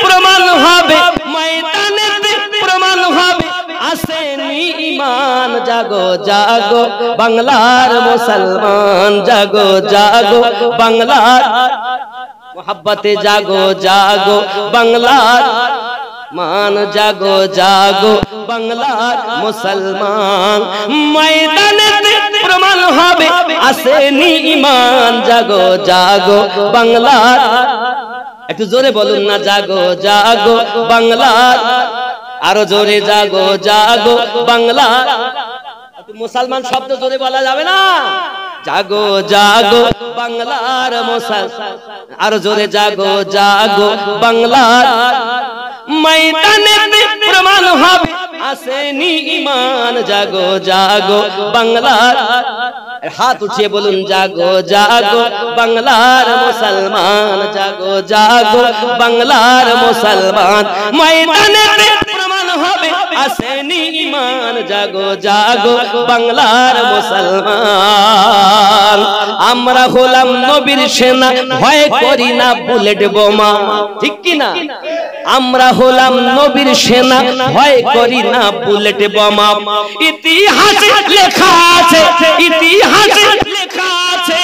A: প্রমাণ হবে, ময়দানেতে প্রমাণ হবে, আসেনি ঈমান। জাগো জাগো বাংলার মুসলমান, জাগো জাগো বাংলার মোহাব্বতে, জাগো জাগো বাংলার মান, জাগো জাগো বাংলার মুসলমান। ময়দানেতে প্রমাণ হবে, আসেনি ঈমান। জাগো জাগো বাংলার, একটু জোরে বলুন না, জাগো জাগো বাংলার, আরো জোরে, জাগো জাগো বাংলার। মুসলমান শব্দ জোরে বলা যাবে না, জাগো জাগো বাংলার মুসলমান, আরো জোরে, জাগো জাগো বাংলার। ময়দানেতে প্রমাণ হবে, আসেনি ঈমান। জাগো জাগো বাংলার, হাত উঠিয়ে বলুন, জাগো জাগো বাংলার মুসলমান, জাগো জাগো বাংলার মুসলমান। ময়দানেতে প্রমাণ হবে, আসেনি ঈমান। জাগো জাগো বাংলার মুসলমান। আমরা হলাম নবীর সেনা, ভয় করি না বুলেট বোমা, ঠিক কি না? আমরা হলাম নবীর সেনা, ভয় করি না বুলেট বোমা। ইতিহাসে লেখা আছে, ইতিহাসে লেখা আছে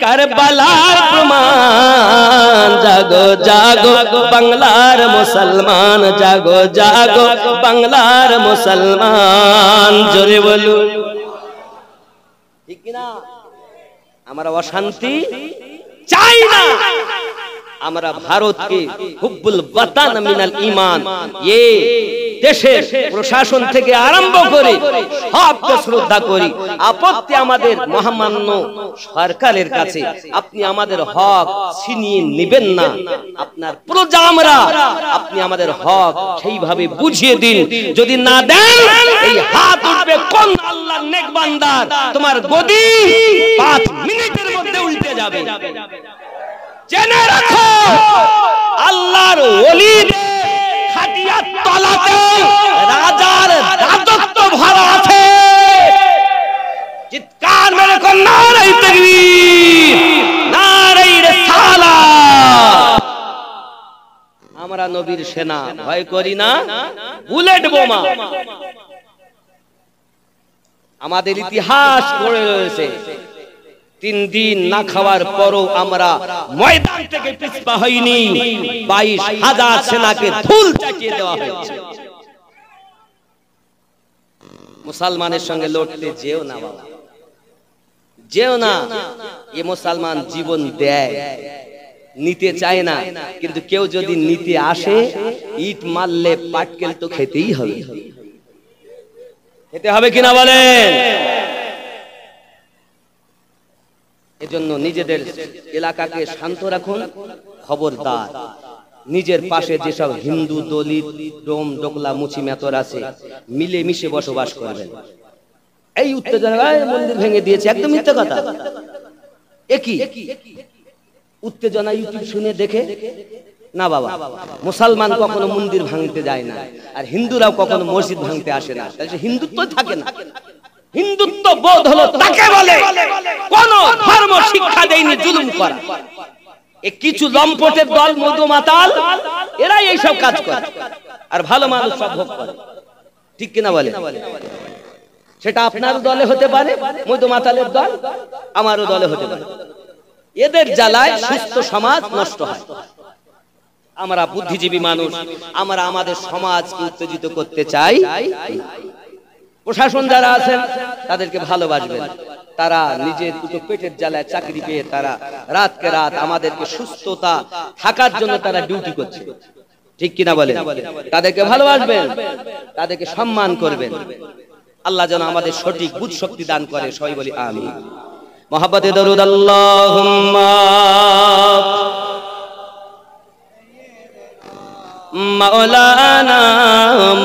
A: কারবালার প্রমাণ। জাগো জাগো বাংলার মুসলমান, জাগো জাগো বাংলার মুসলমান। জোরে বলুন, ঠিক কি না? আমরা অশান্তি চাই না, আমরা ভারতকে হুব্বুল ওয়াতান মিনাল ঈমান, এই দেশের প্রশাসন থেকে আরম্ভ করে সবকে শ্রদ্ধা করি। আপত্তি আমাদের মহামান্য সরকারের কাছে, আপনি আমাদের হক ছিনিয়ে নেবেন না, আপনার প্রজা আমরা, আপনি আমাদের হক সেইভাবে বুঝিয়ে দিন। যদি না দেন, এই হাত উঠবে কোন আল্লাহর নেক বান্দার, তোমার গদি 5 মিনিটের মধ্যে উল্টে যাবে। জেনে রাখো, আল্লাহর ওলিদের খাটিয়ার তলাতে রাজার রাজত্ব ভরা আছে। চিৎকার মেরে কোন নারে তাকবীর, নারে রিসালাত। আমরা নবীর সেনা, ভয় করি না বুলেট বোমা। আমাদের ইতিহাস পড়ে রয়েছে, 3 দিন না খাওয়ার পরও আমরা ময়দান থেকে পিছপা হইনি। 22,000 সেনাকে ধুল চাকিয়ে দেওয়া হয়েছে। মুসলমানের সঙ্গে লড়তে যেও না বাবা, যেও না। এ মুসলমান জীবন দেয়, নিতে চায় না, কিন্তু কেউ যদি নিতে আসে, ইট মারলে পাটকেল তো খেতেই হবে। খেতে হবে কিনা বলেন? এজন্য নিজেদের এলাকাকে শান্ত রাখুন। খবরদার, নিজের পাশে যেসব হিন্দু, দলিত, ডোম ডোকলা, মুচি মেতর আছে, মিলে মিশে বসবাস করবেন। এই উত্তেজনায় মন্দির ভেঙে দিয়েছে, একদম মিথ্যা কথা। একই উত্তেজনা ইউটিউব শুনে দেখে না বাবা। মুসলমান কখনো মন্দির ভাঙতে যায় না, আর হিন্দুরাও কখনো মসজিদ ভাঙতে আসে না। তাহলে হিন্দুত্ব থাকে না। হিন্দুত্ব বোধ হলো তাকে বলে কোন ধর্ম শিক্ষা দেয়নি জুলুম করা। এ কিছু লম্পটের দল, মধু মাতাল, এরাই এইসব কাজ করে, আর ভালো মানুষ সব ভোগ করে, ঠিক কিনা বলে? সেটা আপনার দলে হতে পারে, মধু মাতালের দল আমারও দলে হতে পারে। এদের জ্বালায় সুস্থ সমাজ নষ্ট হয়। আমরা বুদ্ধিজীবী মানুষ, আমরা আমাদের সমাজকে উত্তেজিত করতে চাই। প্রশাসন যারা আছেন তাদেরকে ভালোবাসবেন। তারা নিজের দুটো পেটের জ্বালায় চাকরি পেয়ে তারা রাতকে রাত আমাদেরকে সুস্থতা থাকার জন্য তারা ডিউটি করছে, ঠিক কিনা বলেন? তাদেরকে ভালোবাসবেন, তাদেরকে সম্মান করবেন। আল্লাহ যেন আমাদের সঠিক বুঝ শক্তি দান করে। সবাই বলি আমিন। মহব্বতে দরুদ আল্লাহুম্মা মাওলানা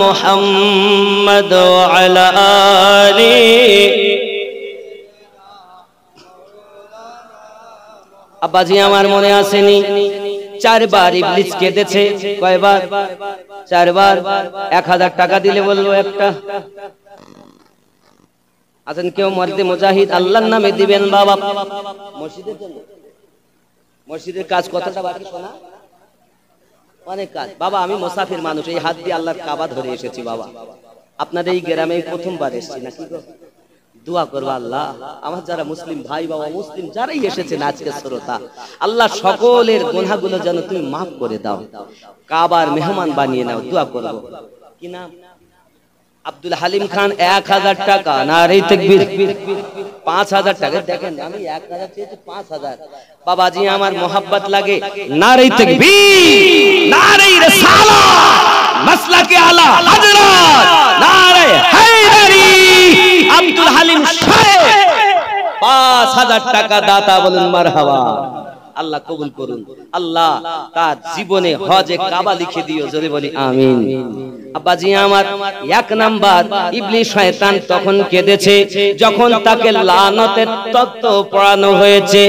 A: মুহাম্মদ ওয়া আলা আলি। আব্বাজি আমার মনে আসেনি, 4 বার ইবলিস কেঁদেছে। কয়বার? 4 বার। 1000 টাকা দিলে বলবো একটা। আছেন কেউ মর্দে মুজাহিদ, আল্লাহর নামে দিবেন বাবা। মসজিদের জন্য, মসজিদের কাজ কতটা বাকি শোনা? অনেক কাজ বাবা। আমি মুসাফির মানুষ, এই হাত দিয়ে আল্লাহর কাবা ধরে এসেছি বাবা। আপনাদের এই গ্রামে প্রথমবার এসেছি নাকি গো? দোয়া করবা আল্লাহ আমার যারা মুসলিম ভাই বাবা, মুসলিম যারাই এসেছেন আজকে শ্রোতা, আল্লাহ সকলের গুনাহগুলো যেন তুমি মাফ করে দাও, কাবার মেহমান বানিয়ে নাও, দোয়া করব। কি নাম? আব্দুল হালিম খান। 1000 টাকা। নারে তাকবীর। 5000 টাকা। দেখেন আমি 1000 চেয়েছি 5000। বাবাজি আমার মোহাব্বত লাগে। নারে তাকবীর, নারে রিসালাত, মাসলাকে আলা হযরত, নারে হায়দারি। আব্দুল হালিম সাহেব 5000 টাকা দাতা, বলুন মারহাবা। আল্লাহ কবুল করুন। আল্লাহ তার জীবনে হজে কাবা লিখে দিও, জোরে বলি আমিন। আব্বাজি আমার 1 নাম্বার, ইবলিস শয়তান তখন কেঁদেছে যখন তাকে লানতের তত্ত্ব পড়ানো হয়েছে।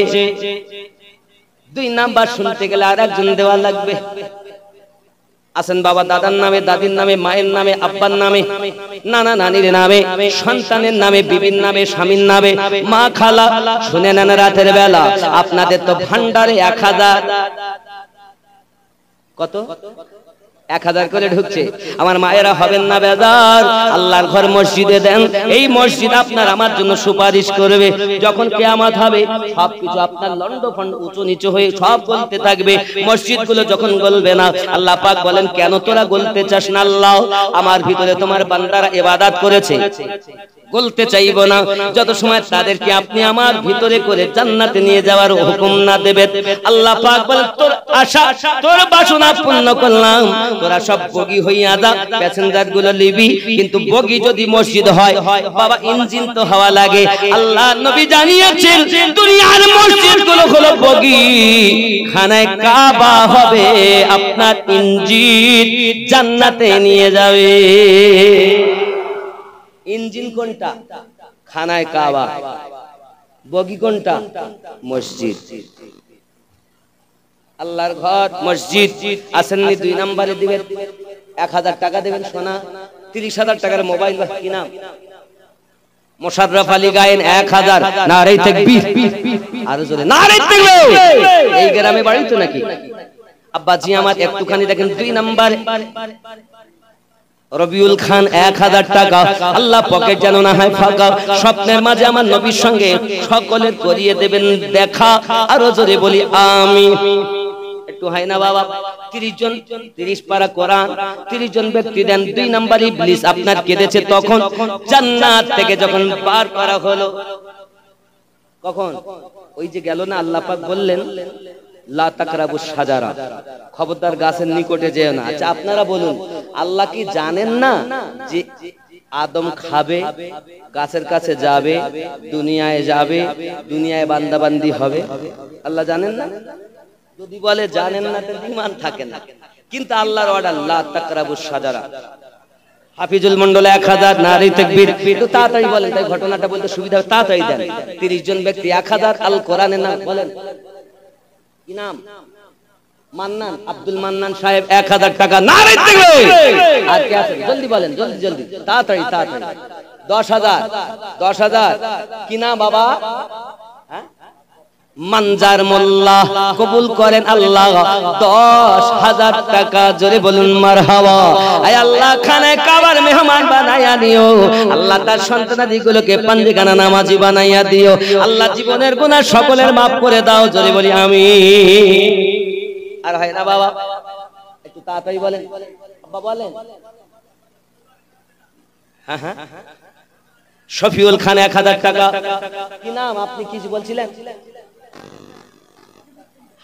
A: 2 নাম্বার শুনতে গেলে আরেকজন দেওয়া লাগবে। আসেন বাবা, দাদার নামে, দাদির নামে, মায়ের নামে, আব্বার নামে, নানা নানির নামে, সন্তানের নামে, বিবির নামে, স্বামীর নামে, মা খালা শুনে নেন রাতের বেলা আপনাদের তো ভান্ডারে 1000 কত 1000 করে ঢুকছে। আমার মায়েরা হবেন না বেজার, আল্লাহর ঘর মসজিদে দেন, এই মসজিদ আপনার আমার জন্য সুপারিশ করবে। যখন কিয়ামত হবে সবকিছু আপনার লন্ড ফন্ড উঁচু নিচু হয়ে সব গলতে থাকবে, মসজিদগুলো যখন গলবে না, আল্লাহ পাক বলেন কেন তোরা গলতে চাস না? আল্লাহ আমার ভিতরে তোমার বান্দারা ইবাদত করেছে, গলতে চাইব না যত সময় তাদেরকে আপনি আমার ভিতরে করে জান্নাতে নিয়ে যাওয়ার হুকুম না দেবেন। আল্লাহ পাক বলেন তোর আশা তোর বাসনা পূর্ণ করলাম, তোরা সব বগি হইয়া যা, প্যাসেঞ্জার গুলো লিবি, কিন্তু বগি যদি মসজিদ হয় বাবা ইঞ্জিন তো হওয়া লাগে। আল্লাহ নবী জানিয়েছেন দুনিয়ার মসজিদ গুলো হলো বগি, খানায় কাবা হবে আপনার ইঞ্জিন, জান্নাতে নিয়ে যাবে। ইঞ্জিন কোনটা? খানায় কাবা। বগি কোনটা? মসজিদ। আল্লাহর ঘর মসজিদ। আসেননি 2 নম্বরে দিবেন 1000 টাকা দেবেন সোনা, 30,000 টাকার মোবাইল। কি নাম? মোশাররফ আলী গায়েন 1000। নারে তাকবীর, আরো জোরে নারে তাকবীর। এই গ্রামে বাড়ি তো নাকি? আব্বাজি আমার একটুখানি দেখেন 2 নম্বরে রবিউল খান 1000 টাকা। আল্লাহ পকেট যেন না হয় ফাঁকা, স্বপ্নের মাঝে আমার নবীর সঙ্গে সকলের করিয়ে দেবেন দেখা, আরো জোরে বলি আমিন। একটু হয় না বাবা? 30 জন 30 পারা কোরআন 30 জন ব্যক্তি দেন। 2 নাম্বার ইবলিস আপনার কেঁদেছে তখন জান্নাত থেকে যখন বার করা হলো। কখন? ওই যে গেল না, আল্লাহ পাক বললেন লা তাকরাবুস শাজারা, খবরদার গাছের নিকটে যেও না। আচ্ছা আপনারা বলুন, আল্লাহ কি জানেন না যে আদম খাবে, গাছের কাছে যাবে, দুনিয়ায় যাবে, দুনিয়ায় বান্দাবান্দি হবে? আল্লাহ জানেন না? যদি বলে জানেন না তো ঈমান থাকে না। কিন্তু আল্লাহর অর্ডার লা তাকরাবুস শাজারা। হাফিজুল মন্ডল 1000। নারে তাকবীর। একটু তাড়াতাড়ি বলেন, তাই ঘটনাটা বলতে সুবিধা হবে, তাড়াতাড়ি দেন। 30 জন ব্যক্তি 1000। আল কোরআনের নাম বলেন, কি নাম? মান্নান, আব্দুল মান্নান সাহেব 1000 টাকা। নারে তাকবীর। আর কে আছে? জলদি বলেন, জলদি জলদি, তাড়াতাড়ি তাড়াতাড়ি। 10,000 10,000। কি নাম বাবা? মানজার মোল্লা, কবুল করেন আল্লাহ 10,000 টাকা। জোরে বলুন মারহাবা। আয় আল্লাহ খানায় কাবার মেহমান বানাইয়া দিও, আল্লাহ তার সন্তানাদিগুলোকে পান্দিগানা নামাজি বানাইয়া দিও, আল্লাহ জীবনের গুনাহ সকলের মাফ করে দাও। জোরে বলি আমিন। আর হয় না বাবা? একটু তাড়াতাড়ি বলেন বাবা, বলেন। হ্যাঁ হ্যাঁ, শফিউল খান 1000 টাকা। কি নাম? আপনি কিছু বলছিলেন?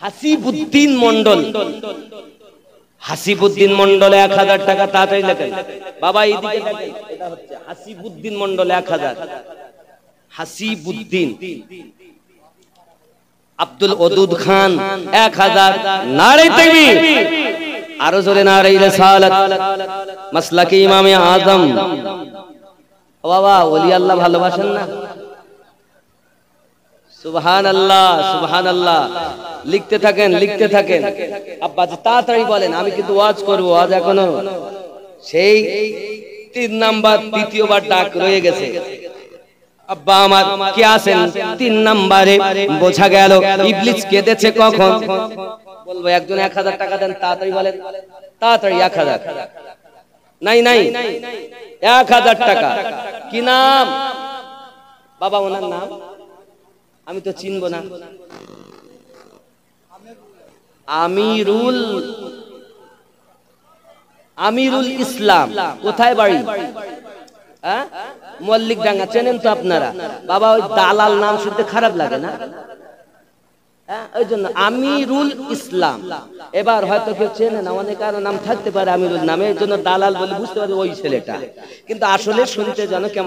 A: হাসিবউদ্দিন মন্ডল। হাসিবউদ্দিন মন্ডল 1000 টাকা। তাড়াতাড়ি লেখেন বাবা, এইদিকে দেখেন, এটা হচ্ছে হাসিবউদ্দিন মন্ডল 1000। হাসিবউদ্দিন। আব্দুল ওদুদ খান 1000। নারে তাকবীর, আরো জোরে নারে রিসালাত। মাসলাকে ইমামে আজম। বাবা ওলি আল্লাহ ভালোবাসেন না? সুবহানাল্লাহ সুবহানাল্লাহ। লিখতে থাকেন লিখতে থাকেন। আব্বা তাড়াতাড়ি বলেন, আমি কিন্তু ওয়াজ করব। আজ এখনো সেই 3 নাম্বার দ্বিতীয়বার ডাক রয়ে গেছে। আব্বা আমার কে আছেন 3 নম্বরে বোঝা গেল ইবলিস কেঁদেছে কখন বলবো একজন 1000 টাকা দেন তাড়াতাড়ি বলেন তাড়াতাড়ি 1000 নাই 1000 টাকা কি নাম বাবা ওনার নাম আমি তো চিনব না আমিরুল ইসলাম কোথায় বাড়ি হ্যাঁ মল্লিক ডাঙ্গা চেনেন তো আপনারা বাবা ওই দালাল নাম শুনতে খারাপ লাগে না ওই জন্য আমিরুল ইসলাম এবার হয়তো কেউ চেনে না অনেক কারো নাম থাকতে পারে আমিরুল নামে এই জন্য দালাল বলে বুঝতে পারে ওই ছেলেটা কিন্তু আসলে শুনতে যেন কেমন